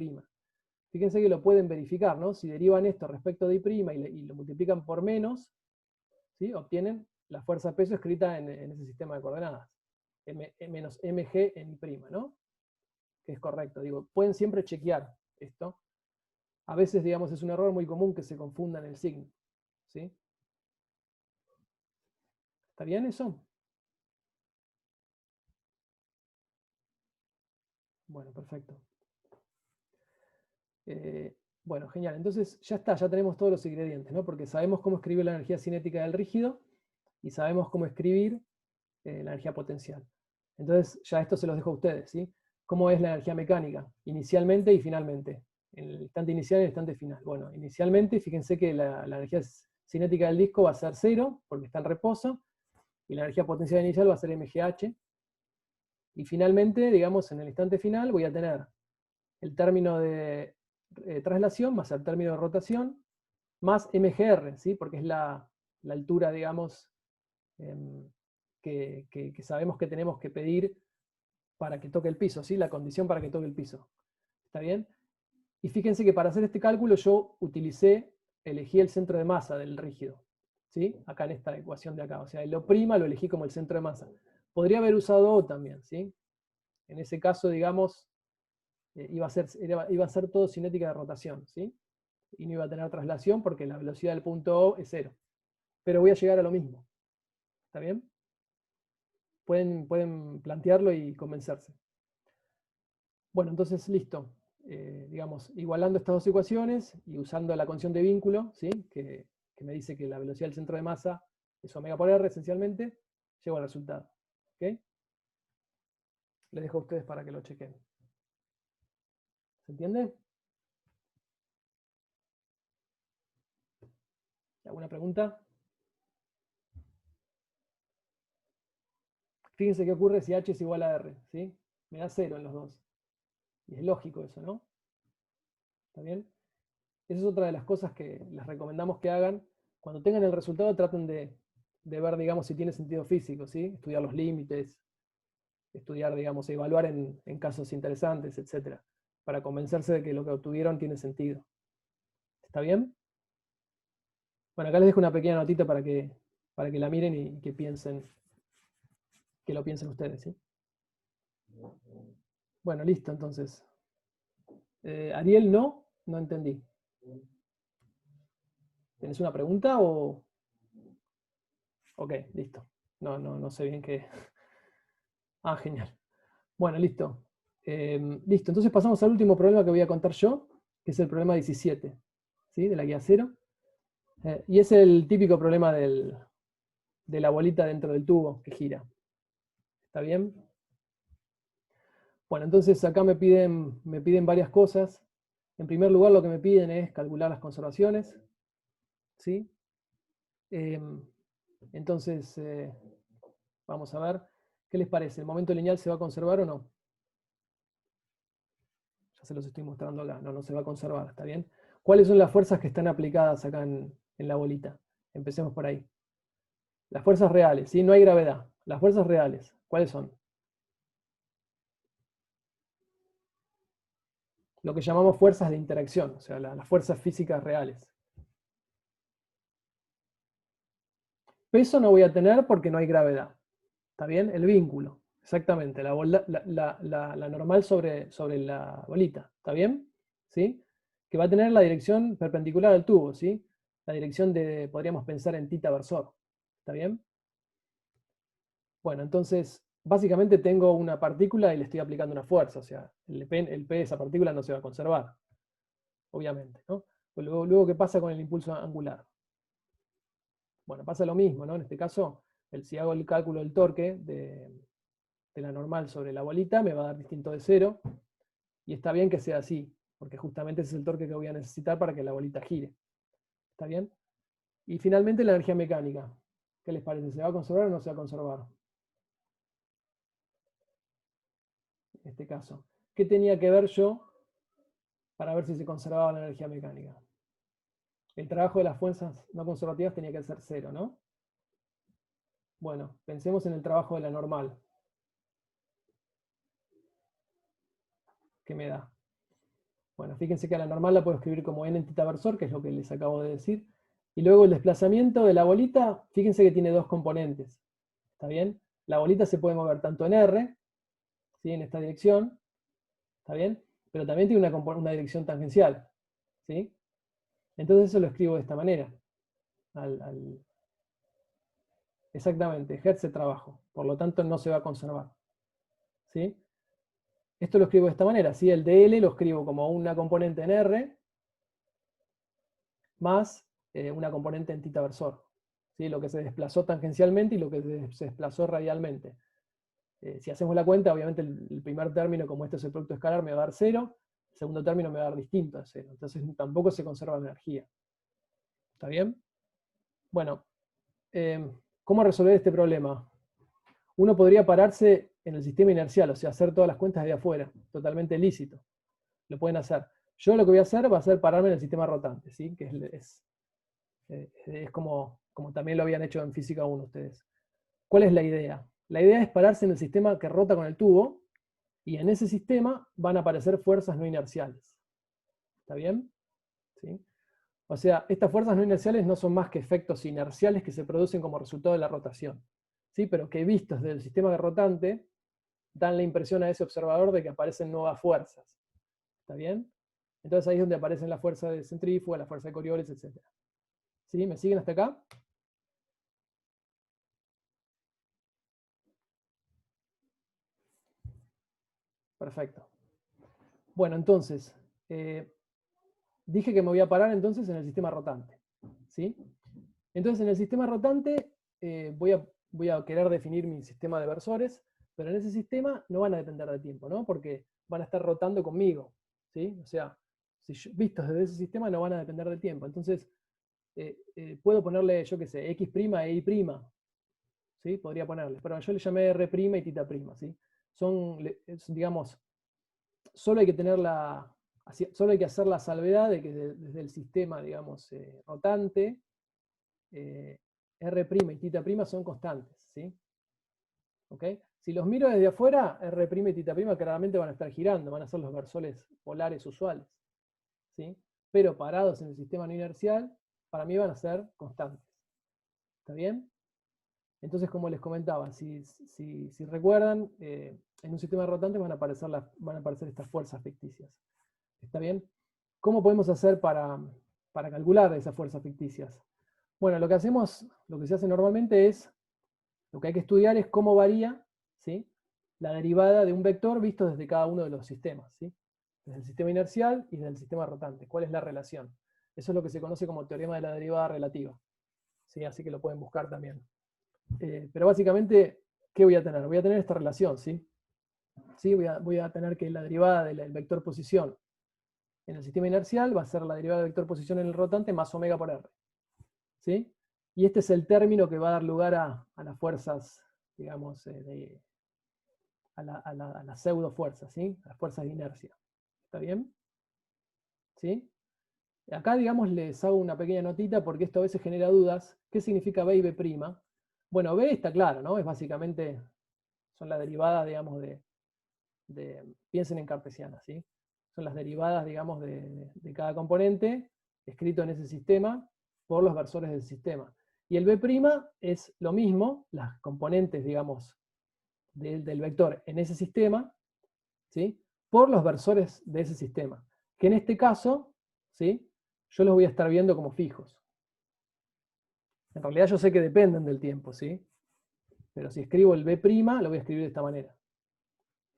Fíjense que lo pueden verificar, ¿no? Si derivan esto respecto de I' y lo multiplican por menos, ¿sí? Obtienen la fuerza-peso escrita en ese sistema de coordenadas. Menos mg en I', ¿no? Que es correcto. Digo, pueden siempre chequear esto. A veces, digamos, es un error muy común que se confundan el signo, ¿sí? ¿Está bien eso? Bueno, perfecto. Bueno, genial. Entonces ya está, ya tenemos todos los ingredientes, ¿no? Porque sabemos cómo escribir la energía cinética del rígido y sabemos cómo escribir la energía potencial. Entonces ya esto se los dejo a ustedes, ¿sí? ¿Cómo es la energía mecánica? Inicialmente y finalmente. En el instante inicial y el instante final. Bueno, inicialmente, fíjense que la energía cinética del disco va a ser 0, porque está en reposo, y la energía potencial inicial va a ser mgh. Y finalmente, digamos, en el instante final voy a tener el término de traslación más el término de rotación, más mgr, ¿sí? Porque es la altura, digamos, que sabemos que tenemos que pedir para que toque el piso, ¿sí? La condición para que toque el piso. ¿Está bien? Y fíjense que para hacer este cálculo yo elegí el centro de masa del rígido, ¿sí? Acá en esta ecuación de acá. O sea, el O' lo elegí como el centro de masa. Podría haber usado O también, ¿sí? En ese caso, digamos, iba a ser todo cinética de rotación, ¿sí? Y no iba a tener traslación porque la velocidad del punto O es 0. Pero voy a llegar a lo mismo. ¿Está bien? Pueden plantearlo y convencerse. Bueno, entonces listo. Digamos, igualando estas dos ecuaciones y usando la condición de vínculo, ¿sí? que me dice que la velocidad del centro de masa es omega por r esencialmente, llego al resultado. ¿Ok? Les dejo a ustedes para que lo chequen. ¿Se entiende? ¿Alguna pregunta? Fíjense qué ocurre si h es igual a r, ¿sí? Me da 0 en los dos. Y es lógico eso, ¿no? ¿Está bien? Esa es otra de las cosas que les recomendamos que hagan. Cuando tengan el resultado, traten de ver, digamos, si tiene sentido físico, ¿sí? Estudiar los límites, estudiar, digamos, evaluar en casos interesantes, etc. Para convencerse de que lo que obtuvieron tiene sentido. ¿Está bien? Bueno, acá les dejo una pequeña notita para que la miren y que piensen, que lo piensen ustedes, ¿sí? Bueno, listo, entonces. Ariel, no entendí. ¿Tenés una pregunta o...? Ok, listo. No sé bien qué... Ah, genial. Bueno, listo. Listo, entonces pasamos al último problema que voy a contar yo, que es el problema 17, ¿sí? De la guía 0. Y es el típico problema de la bolita dentro del tubo que gira. ¿Está bien? Bueno, entonces acá me piden varias cosas. En primer lugar, lo que me piden es calcular las conservaciones, ¿sí? Entonces, vamos a ver, ¿qué les parece? ¿El momento lineal se va a conservar o no? Ya se los estoy mostrando acá. No se va a conservar, ¿está bien? ¿Cuáles son las fuerzas que están aplicadas acá en la bolita? Empecemos por ahí. Las fuerzas reales, ¿sí? No hay gravedad. Las fuerzas reales, ¿cuáles son? Lo que llamamos fuerzas de interacción, o sea, las fuerzas físicas reales. Peso no voy a tener porque no hay gravedad. ¿Está bien? El vínculo, exactamente, la normal sobre la bolita. ¿Está bien? ¿Sí? Que va a tener la dirección perpendicular al tubo, ¿sí? La dirección podríamos pensar en θ versor. ¿Está bien? Bueno, entonces, básicamente tengo una partícula y le estoy aplicando una fuerza, o sea, el P de esa partícula no se va a conservar, obviamente, ¿no? Pues luego, ¿qué pasa con el impulso angular? Bueno, pasa lo mismo, ¿no? En este caso, si hago el cálculo del torque de la normal sobre la bolita, me va a dar distinto de 0, y está bien que sea así, porque justamente ese es el torque que voy a necesitar para que la bolita gire. ¿Está bien? Y finalmente la energía mecánica. ¿Qué les parece? ¿Se va a conservar o no se va a conservar? En este caso. ¿Qué tenía que ver yo para ver si se conservaba la energía mecánica? El trabajo de las fuerzas no conservativas tenía que ser 0, ¿no? Bueno, pensemos en el trabajo de la normal. ¿Qué me da? Bueno, fíjense que a la normal la puedo escribir como n en θ versor, que es lo que les acabo de decir. Y luego el desplazamiento de la bolita, fíjense que tiene dos componentes. ¿Está bien? La bolita se puede mover tanto en R, ¿sí? En esta dirección, ¿está bien? Pero también tiene una dirección tangencial, ¿sí? Entonces eso lo escribo de esta manera. Exactamente, ejerce trabajo, por lo tanto no se va a conservar, ¿sí? Esto lo escribo de esta manera, ¿sí? El dl lo escribo como una componente en R más una componente en θ versor, ¿sí? Lo que se desplazó tangencialmente y lo que se desplazó radialmente. Si hacemos la cuenta, obviamente el primer término, como este es el producto escalar, me va a dar 0, el segundo término me va a dar distinto a 0, entonces tampoco se conserva la energía. ¿Está bien? Bueno, ¿cómo resolver este problema? Uno podría pararse en el sistema inercial, o sea, hacer todas las cuentas de afuera, totalmente lícito. Lo pueden hacer. Yo lo que voy a hacer va a ser pararme en el sistema rotante, ¿sí? Que es como también lo habían hecho en Física 1 ustedes. ¿Cuál es la idea? La idea es pararse en el sistema que rota con el tubo, Y en ese sistema van a aparecer fuerzas no inerciales. ¿Está bien? ¿Sí? O sea, estas fuerzas no inerciales no son más que efectos inerciales que se producen como resultado de la rotación. ¿Sí? Pero que vistos desde el sistema rotante, dan la impresión a ese observador de que aparecen nuevas fuerzas. ¿Está bien? Entonces ahí es donde aparecen la fuerza de centrífuga, la fuerza de Coriolis, etc. ¿Sí? ¿Me siguen hasta acá? Perfecto. Bueno, entonces, dije que me voy a parar entonces en el sistema rotante. ¿Sí? Entonces en el sistema rotante voy a querer definir mi sistema de versores, pero en ese sistema no van a depender de tiempo, ¿no? Porque van a estar rotando conmigo. ¿Sí? O sea, vistos desde ese sistema no van a depender de tiempo. Entonces, puedo ponerle, yo qué sé, X' e Y'. ¿Sí? Podría ponerle. Pero yo le llamé R' y θ'. ¿Sí? Digamos, solo hay que tener solo hay que hacer la salvedad de que desde el sistema, digamos, rotante, R' y θ' son constantes. ¿Sí? ¿Ok? Si los miro desde afuera, R' y θ' claramente van a estar girando, van a ser los versores polares usuales. ¿Sí? Pero parados en el sistema no inercial, para mí van a ser constantes. ¿Está bien? Entonces, como les comentaba, si recuerdan, en un sistema rotante van a aparecer estas fuerzas ficticias. ¿Está bien? ¿Cómo podemos hacer para calcular esas fuerzas ficticias? Bueno, lo que se hace normalmente es, lo que hay que estudiar es cómo varía, ¿sí?, la derivada de un vector visto desde cada uno de los sistemas, ¿sí? Desde el sistema inercial y desde el sistema rotante. ¿Cuál es la relación? Eso es lo que se conoce como teorema de la derivada relativa. ¿Sí? Así que lo pueden buscar también. Pero básicamente, ¿qué voy a tener? Voy a tener esta relación, ¿sí? ¿Sí? Voy a tener que la derivada del vector posición en el sistema inercial va a ser la derivada del vector posición en el rotante más omega por r. ¿Sí? Y este es el término que va a dar lugar a las fuerzas, digamos, a las pseudo fuerzas, ¿sí? A las fuerzas de inercia. ¿Está bien? ¿Sí? Acá, digamos, les hago una pequeña notita porque esto a veces genera dudas. ¿Qué significa B y B'? Bueno, B está claro, ¿no? Es básicamente, son la derivada, digamos, piensen en cartesiana, ¿sí? Son las derivadas, digamos, de cada componente escrito en ese sistema por los versores del sistema. Y el B' es lo mismo, las componentes, digamos, del vector en ese sistema, ¿sí?, por los versores de ese sistema. Que en este caso, ¿sí?, yo los voy a estar viendo como fijos. En realidad yo sé que dependen del tiempo, ¿sí? Pero si escribo el B', lo voy a escribir de esta manera.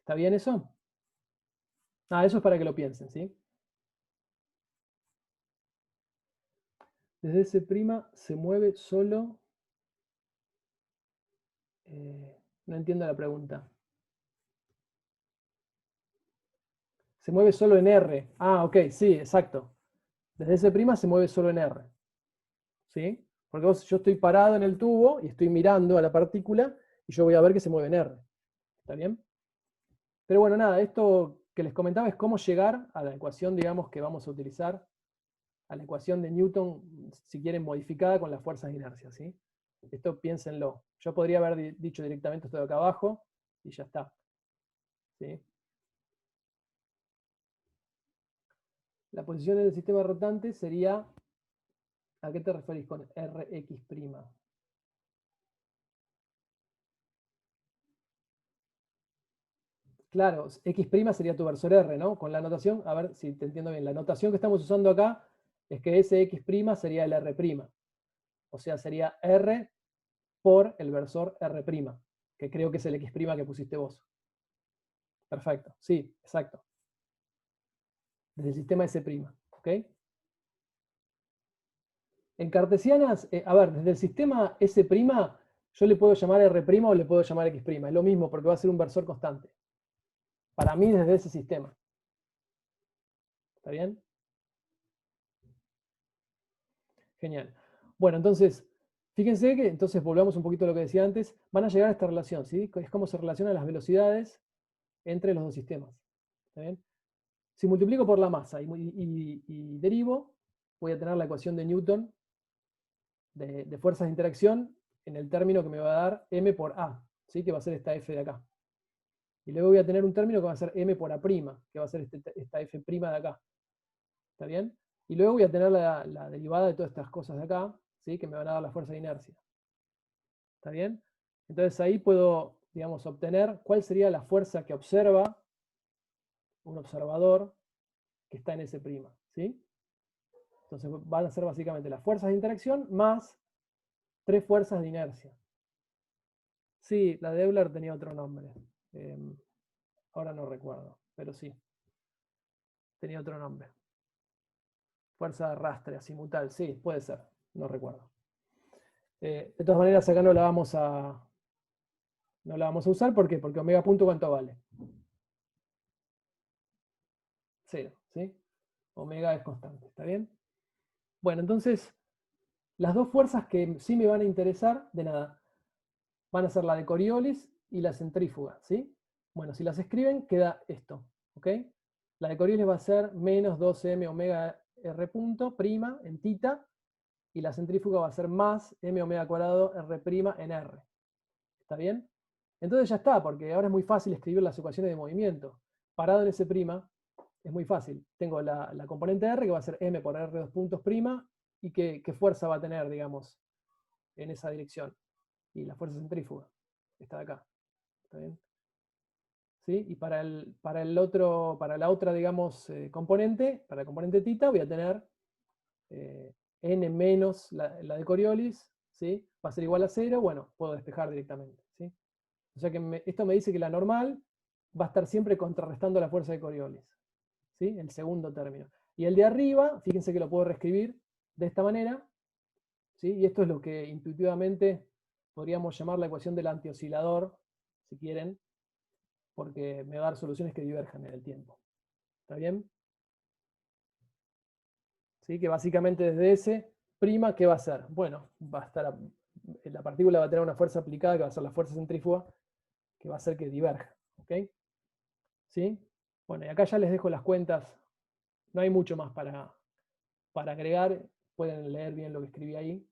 ¿Está bien eso? Eso es para que lo piensen, ¿sí? Desde ese prima se mueve solo... no entiendo la pregunta. Se mueve solo en R. Ok, sí, exacto. Desde ese prima se mueve solo en R. ¿Sí? Porque yo estoy parado en el tubo y estoy mirando a la partícula y yo voy a ver que se mueve en R. ¿Está bien? Pero bueno, nada, esto que les comentaba es cómo llegar a la ecuación, digamos, que vamos a utilizar, a la ecuación de Newton, si quieren, modificada con las fuerzas de inercia, ¿sí? Esto piénsenlo. Yo podría haber dicho directamente esto de acá abajo y ya está. ¿Sí? La posición del sistema rotante sería... ¿A qué te referís con Rx'? Claro, X' sería tu versor R, ¿no? Con la notación, a ver si te entiendo bien. La notación que estamos usando acá es que ese X' sería el R'. O sea, sería R por el versor R', que creo que es el X' que pusiste vos. Perfecto, sí, exacto. Desde el sistema S', ¿ok? En cartesianas, a ver, desde el sistema S', yo le puedo llamar R' o le puedo llamar X'. Es lo mismo porque va a ser un versor constante. Para mí desde ese sistema. ¿Está bien? Genial. Bueno, entonces, fíjense que, entonces volvamos un poquito a lo que decía antes, van a llegar a esta relación, ¿sí? Es cómo se relacionan las velocidades entre los dos sistemas. ¿Está bien? Si multiplico por la masa y derivo, voy a tener la ecuación de Newton de fuerzas de interacción en el término que me va a dar m por a, ¿sí? Que va a ser esta f de acá. Y luego voy a tener un término que va a ser m por a', que va a ser esta f' de acá. ¿Está bien? Y luego voy a tener la derivada de todas estas cosas de acá, ¿sí? Que me van a dar la fuerza de inercia. ¿Está bien? Entonces ahí puedo, digamos, obtener cuál sería la fuerza que observa un observador que está en S', ¿sí? Entonces van a ser básicamente las fuerzas de interacción más 3 fuerzas de inercia. Sí, la de Euler tenía otro nombre. Ahora no recuerdo, pero sí. Tenía otro nombre. Fuerza de arrastre, azimutal, sí, puede ser. No recuerdo. De todas maneras, acá no la vamos a usar. ¿Por qué? Porque omega punto, ¿cuánto vale? 0, ¿sí? Omega es constante, ¿está bien? Bueno, entonces, las dos fuerzas que sí me van a interesar, de nada, van a ser la de Coriolis y la centrífuga, ¿sí? Bueno, si las escriben, queda esto, ¿ok? La de Coriolis va a ser menos 2m omega r punto prima en tita, y la centrífuga va a ser más m omega cuadrado r prima en r. ¿Está bien? Entonces ya está, porque ahora es muy fácil escribir las ecuaciones de movimiento. Parado en S', es muy fácil. Tengo la componente R, que va a ser m por r dos puntos prima, y qué fuerza va a tener, digamos, en esa dirección. Y la fuerza centrífuga está de acá. ¿Está bien? ¿Sí? Y para la otra, digamos, componente, para el componente tita, voy a tener n menos la de Coriolis, ¿sí? Va a ser igual a 0, bueno, puedo despejar directamente, ¿sí? O sea que esto me dice que la normal va a estar siempre contrarrestando la fuerza de Coriolis, ¿sí? El segundo término. Y el de arriba, fíjense que lo puedo reescribir de esta manera, ¿sí? Y esto es lo que intuitivamente podríamos llamar la ecuación del antioscilador, si quieren, porque me va a dar soluciones que diverjan en el tiempo. ¿Está bien? ¿Sí? Que básicamente desde S', ¿qué va a ser? Bueno, va a estar, la partícula va a tener una fuerza aplicada que va a ser la fuerza centrífuga, que va a hacer que diverja. ¿Ok? ¿Sí? Bueno, y acá ya les dejo las cuentas. No hay mucho más para agregar. Pueden leer bien lo que escribí ahí.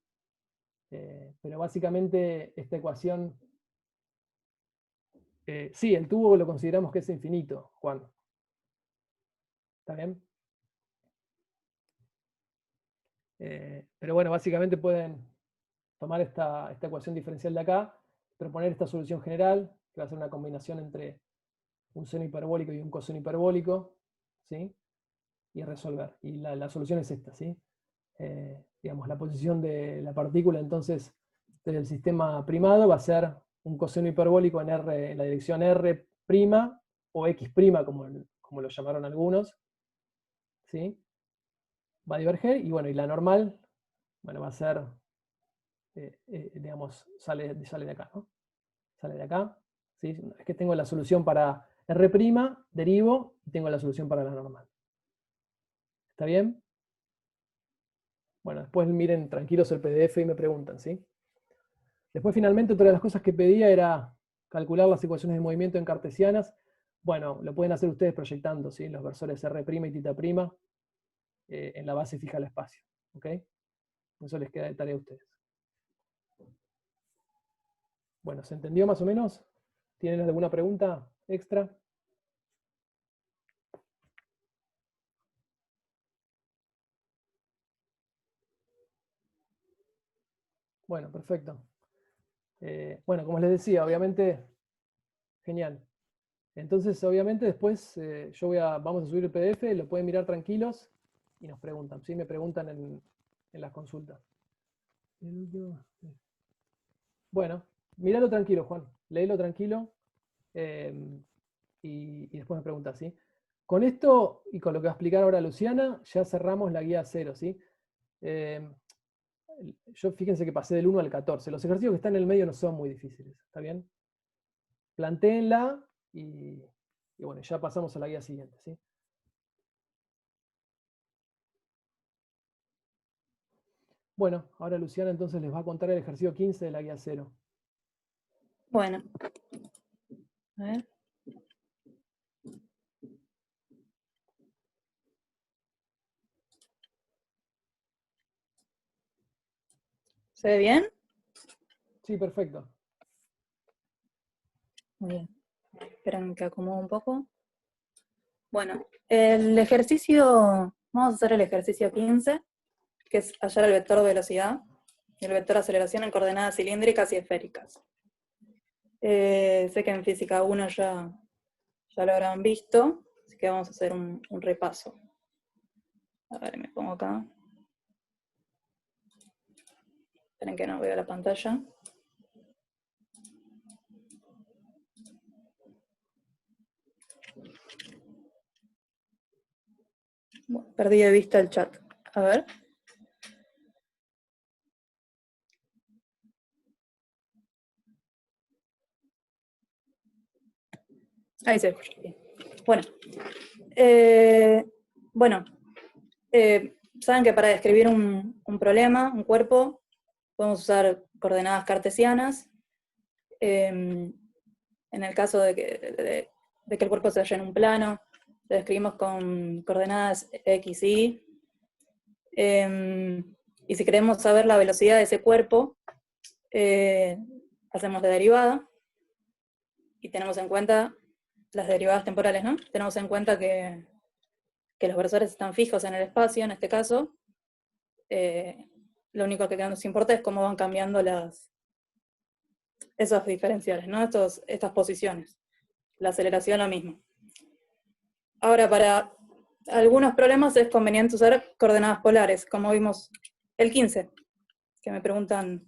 Pero básicamente esta ecuación... sí, el tubo lo consideramos que es infinito, Juan. ¿Está bien? Pero bueno, básicamente pueden tomar esta ecuación diferencial de acá, proponer esta solución general, que va a ser una combinación entre un seno hiperbólico y un coseno hiperbólico, ¿sí? Y resolver. Y la solución es esta, ¿sí? Digamos, la posición de la partícula, entonces, desde el sistema primado va a ser un coseno hiperbólico en la dirección R' o X', como lo llamaron algunos, ¿sí? Va a diverger, y bueno, y la normal, bueno, va a ser, digamos, sale de acá, ¿no? Sale de acá, ¿sí? Es que tengo la solución para R', derivo, y tengo la solución para la normal. ¿Está bien? Bueno, después miren tranquilos el PDF y me preguntan, ¿sí? Después finalmente otra de las cosas que pedía era calcular las ecuaciones de movimiento en cartesianas. Bueno, lo pueden hacer ustedes proyectando, ¿sí? Los versores R' y θ' en la base fija del espacio. ¿Ok? Eso les queda de tarea a ustedes. Bueno, ¿se entendió más o menos? ¿Tienen alguna pregunta extra? Bueno, perfecto. Bueno, como les decía, obviamente, genial. Entonces, obviamente, después vamos a subir el PDF, lo pueden mirar tranquilos y nos preguntan, ¿sí? Me preguntan en las consultas. Bueno, míralo tranquilo, Juan. Léelo tranquilo y después me preguntas, ¿sí? Con esto y con lo que va a explicar ahora Luciana, ya cerramos la guía 0, ¿sí? Yo fíjense que pasé del 1 al 14. Los ejercicios que están en el medio no son muy difíciles, ¿está bien? Plantéenla y bueno, ya pasamos a la guía siguiente, ¿sí? Bueno, ahora Luciana entonces les va a contar el ejercicio 15 de la guía 0. Bueno, a ver. ¿Se ve bien? Sí, perfecto. Muy bien. Esperen que acomodo un poco. Bueno, el ejercicio, vamos a hacer el ejercicio 15, que es hallar el vector velocidad y el vector aceleración en coordenadas cilíndricas y esféricas. Sé que en física 1 ya lo habrán visto, así que vamos a hacer un repaso. A ver, me pongo acá. Esperen que no veo la pantalla. Bueno, perdí de vista el chat. A ver. Ahí se escucha bien. Bueno, saben que para describir un problema, un cuerpo, podemos usar coordenadas cartesianas. En el caso de que el cuerpo se halla en un plano, lo describimos con coordenadas x, y. Y si queremos saber la velocidad de ese cuerpo, hacemos la derivada y tenemos en cuenta las derivadas temporales, ¿no? Tenemos en cuenta que los versores están fijos en el espacio, en este caso. Lo único que nos importa es cómo van cambiando esos diferenciales, ¿no? Estas posiciones. La aceleración lo mismo. Ahora, para algunos problemas es conveniente usar coordenadas polares, como vimos el 15, que me preguntan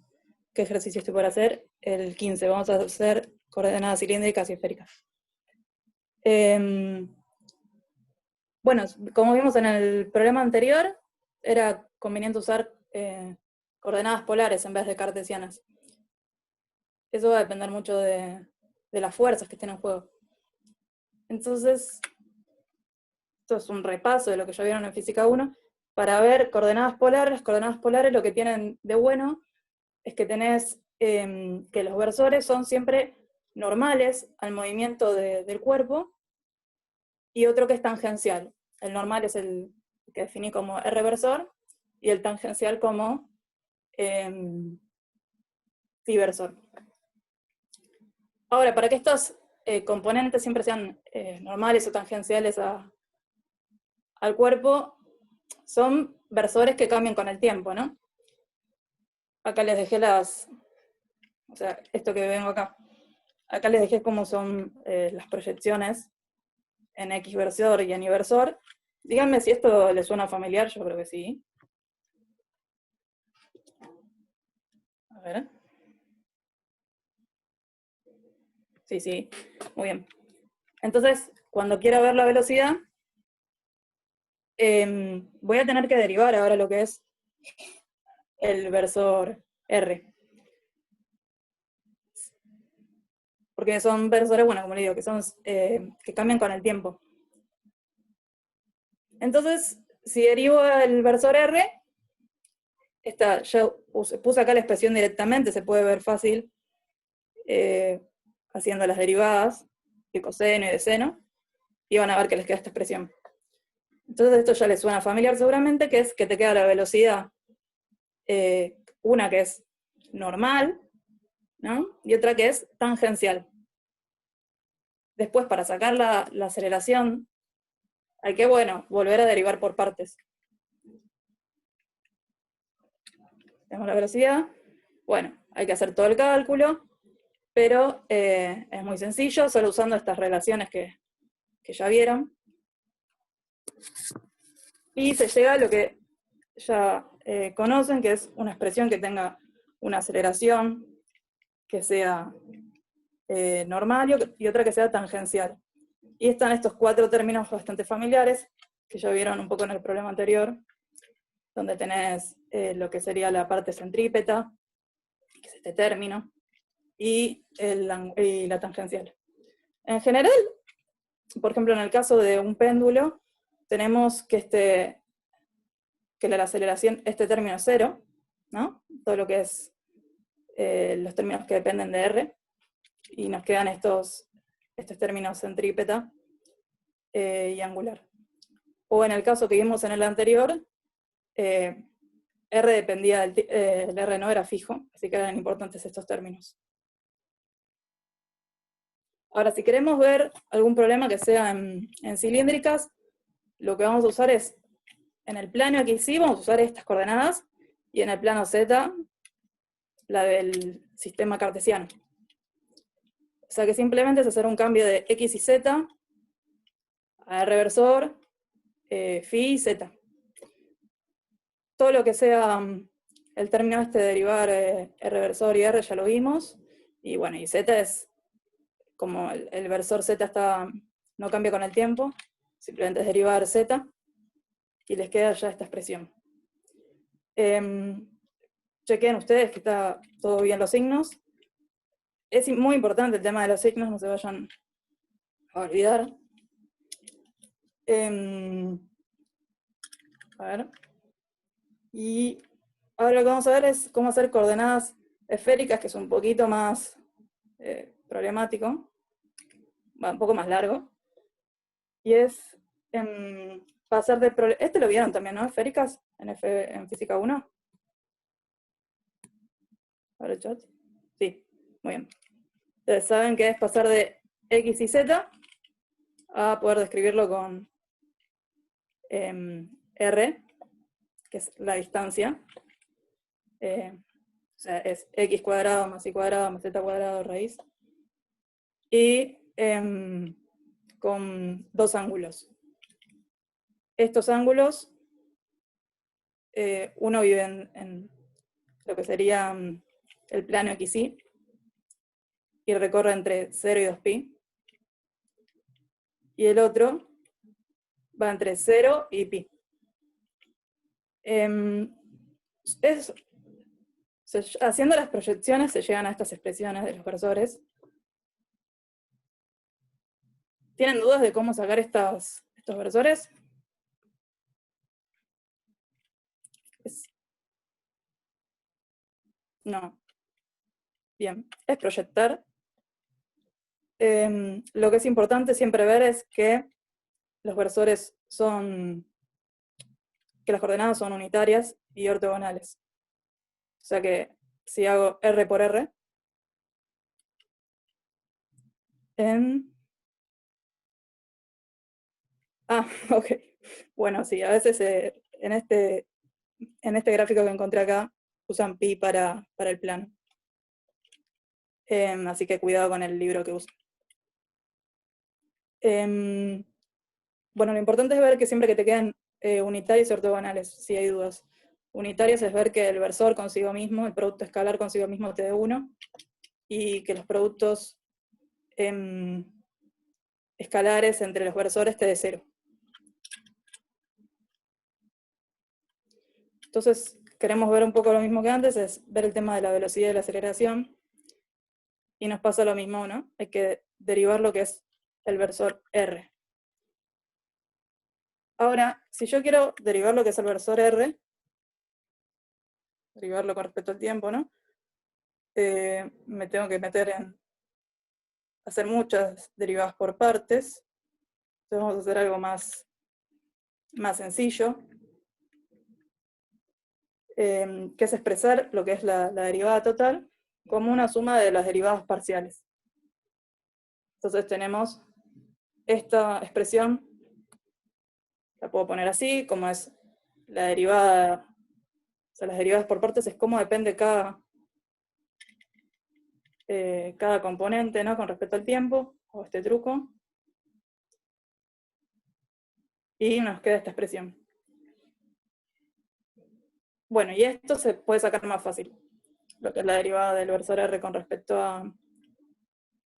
qué ejercicio estoy por hacer. El 15, vamos a hacer coordenadas cilíndricas y esféricas. Bueno, como vimos en el problema anterior, era conveniente usar coordenadas polares en vez de cartesianas. Eso va a depender mucho de las fuerzas que estén en juego. Entonces, esto es un repaso de lo que ya vieron en Física 1. Para ver coordenadas polares lo que tienen de bueno es que tenés que los versores son siempre normales al movimiento del cuerpo, y otro que es tangencial. El normal es el que definí como R versor, y el tangencial como phi versor. Ahora, para que estos componentes siempre sean normales o tangenciales al cuerpo, son versores que cambian con el tiempo, ¿no? Acá les dejé esto que vengo acá. Acá les dejé cómo son las proyecciones en X versor y en Y versor. Díganme si esto les suena familiar, yo creo que sí. A ver. Sí, muy bien. Entonces, cuando quiera ver la velocidad, voy a tener que derivar ahora lo que es el versor R. Porque son versores, bueno, como le digo, que cambian con el tiempo. Entonces, si derivo el versor R, ya puse acá la expresión directamente, se puede ver fácil haciendo las derivadas de coseno y de seno, y van a ver que les queda esta expresión. Entonces esto ya les suena familiar seguramente, que es que te queda la velocidad, una que es normal, ¿no? Y otra que es tangencial. Después, para sacar la aceleración, hay que, volver a derivar por partes. Tenemos la velocidad, hay que hacer todo el cálculo, pero es muy sencillo, solo usando estas relaciones que ya vieron. Y se llega a lo que ya conocen, que es una expresión que tenga una aceleración que sea normal y otra que sea tangencial. Y están estos cuatro términos bastante familiares, que ya vieron un poco en el problema anterior, donde tenés lo que sería la parte centrípeta, que es este término, y la tangencial. En general, por ejemplo, en el caso de un péndulo, tenemos que la aceleración, este término es cero, ¿no? Todo lo que es los términos que dependen de R, y nos quedan estos términos centrípeta y angular. O en el caso que vimos en el anterior, R dependía el R no era fijo, así que eran importantes estos términos. Ahora, si queremos ver algún problema que sea en cilíndricas, lo que vamos a usar es, en el plano XY vamos a usar estas coordenadas, y en el plano Z, la del sistema cartesiano. O sea que simplemente es hacer un cambio de X y Z a reversor, phi y Z. Todo lo que sea el término este de derivar R versor y R ya lo vimos, y bueno, y Z es como el versor Z no cambia con el tiempo, simplemente es derivar Z, y les queda ya esta expresión. Chequen ustedes que está todo bien los signos. Es muy importante el tema de los signos, no se vayan a olvidar. A ver. Y ahora lo que vamos a ver es cómo hacer coordenadas esféricas, que es un poquito más problemático, va un poco más largo. Y es pasar de... Este lo vieron también, ¿no? Esféricas en física 1. ¿Ahora el chat? Sí, muy bien. Entonces saben que es pasar de X y Z a poder describirlo con R, que es la distancia. O sea, es X cuadrado más Y cuadrado más Z cuadrado raíz. Y con dos ángulos. Estos ángulos, uno vive en lo que sería el plano XY, y recorre entre 0 y 2π. Y el otro va entre 0 y π. Haciendo las proyecciones se llegan a estas expresiones de los versores. ¿Tienen dudas de cómo sacar estos versores? No. Bien, es proyectar. Lo que es importante siempre ver es que los versores que las coordenadas son unitarias y ortogonales. O sea que si hago R por R, ok. Bueno, sí, a veces en este gráfico que encontré acá usan pi para el plano. Así que cuidado con el libro que usan. Bueno, lo importante es ver que siempre que te queden unitarios y ortogonales, si hay dudas. Unitarios es ver que el versor consigo mismo, el producto escalar consigo mismo te dé 1, y que los productos escalares entre los versores te dé 0. Entonces, queremos ver un poco lo mismo que antes, es ver el tema de la velocidad y la aceleración, y nos pasa lo mismo, ¿no? Hay que derivar lo que es el versor R. Ahora, si yo quiero derivar lo que es el versor R, derivarlo con respecto al tiempo, ¿no? Me tengo que meter en hacer muchas derivadas por partes. Entonces vamos a hacer algo más sencillo, que es expresar lo que es la derivada total como una suma de las derivadas parciales. Entonces tenemos esta expresión, la puedo poner así, como es la derivada, o sea, las derivadas por partes es cómo depende cada componente, ¿no? Con respecto al tiempo, o este truco. Y nos queda esta expresión. Bueno, y esto se puede sacar más fácil, lo que es la derivada del versor R con respecto a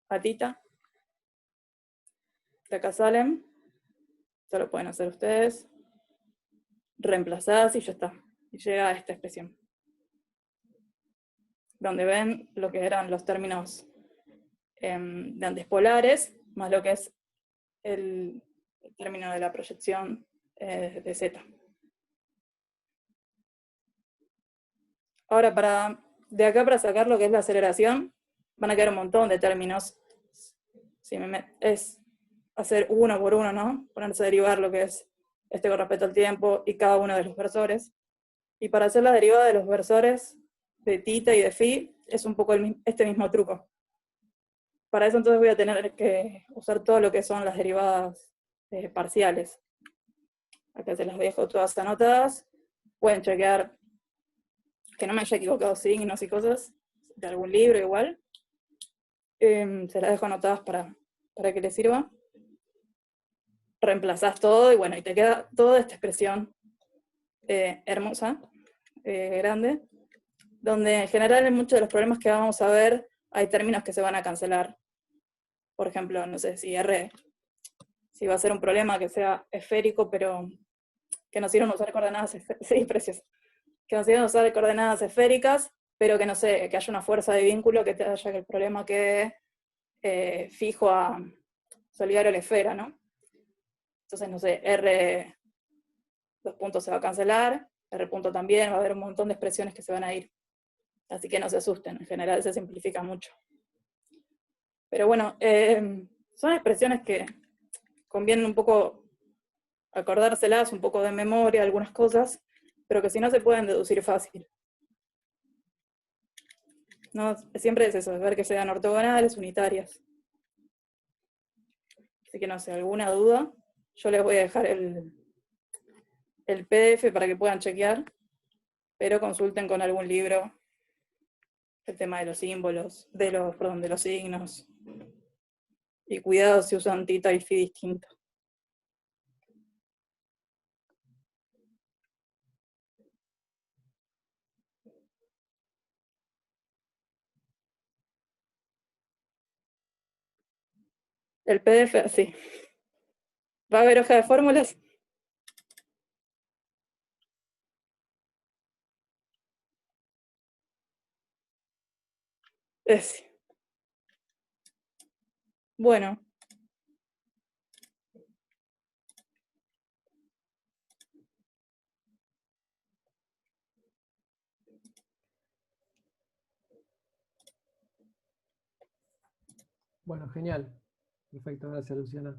θ. De acá salen, esto lo pueden hacer ustedes, reemplazadas y ya está, y llega a esta expresión, donde ven lo que eran los términos de antes polares, más lo que es el término de la proyección de Z. Ahora, de acá para sacar lo que es la aceleración, van a quedar un montón de términos. Es hacer uno por uno, ¿no? Ponerse a derivar lo que es este con respecto al tiempo y cada uno de los versores. Y para hacer la derivada de los versores de θ y de phi, es un poco este mismo truco. para eso entonces voy a tener que usar todo lo que son las derivadas parciales. Acá se las dejo todas anotadas. Pueden chequear que no me haya equivocado signos y cosas, de algún libro igual. Se las dejo anotadas para que les sirva. Reemplazás todo y bueno, y te queda toda esta expresión hermosa, grande, donde en general en muchos de los problemas que vamos a ver hay términos que se van a cancelar. Por ejemplo, no sé, si va a ser un problema que sea esférico, pero que nos sirvan usar coordenadas sí, precioso. Que nos sirvan usar coordenadas esféricas, pero que no sé, que haya una fuerza de vínculo que te haya que el problema quede fijo a solidario a la esfera, ¿no? Entonces, no sé, R, dos puntos se va a cancelar, R punto también, va a haber un montón de expresiones que se van a ir. Así que no se asusten, en general se simplifica mucho. Pero bueno, son expresiones que convienen un poco acordárselas, un poco de memoria, algunas cosas, pero que si no se pueden deducir fácil. No, siempre es eso, es ver que sean ortogonales, unitarias. Así que no sé, alguna duda, yo les voy a dejar el PDF para que puedan chequear, pero consulten con algún libro el tema de los símbolos, de los signos. Y cuidado si usan tita y phi distinto. El PDF, sí. ¿Va a haber hoja de fórmulas? Sí. Bueno. Bueno, genial. Perfecto, gracias Luciana.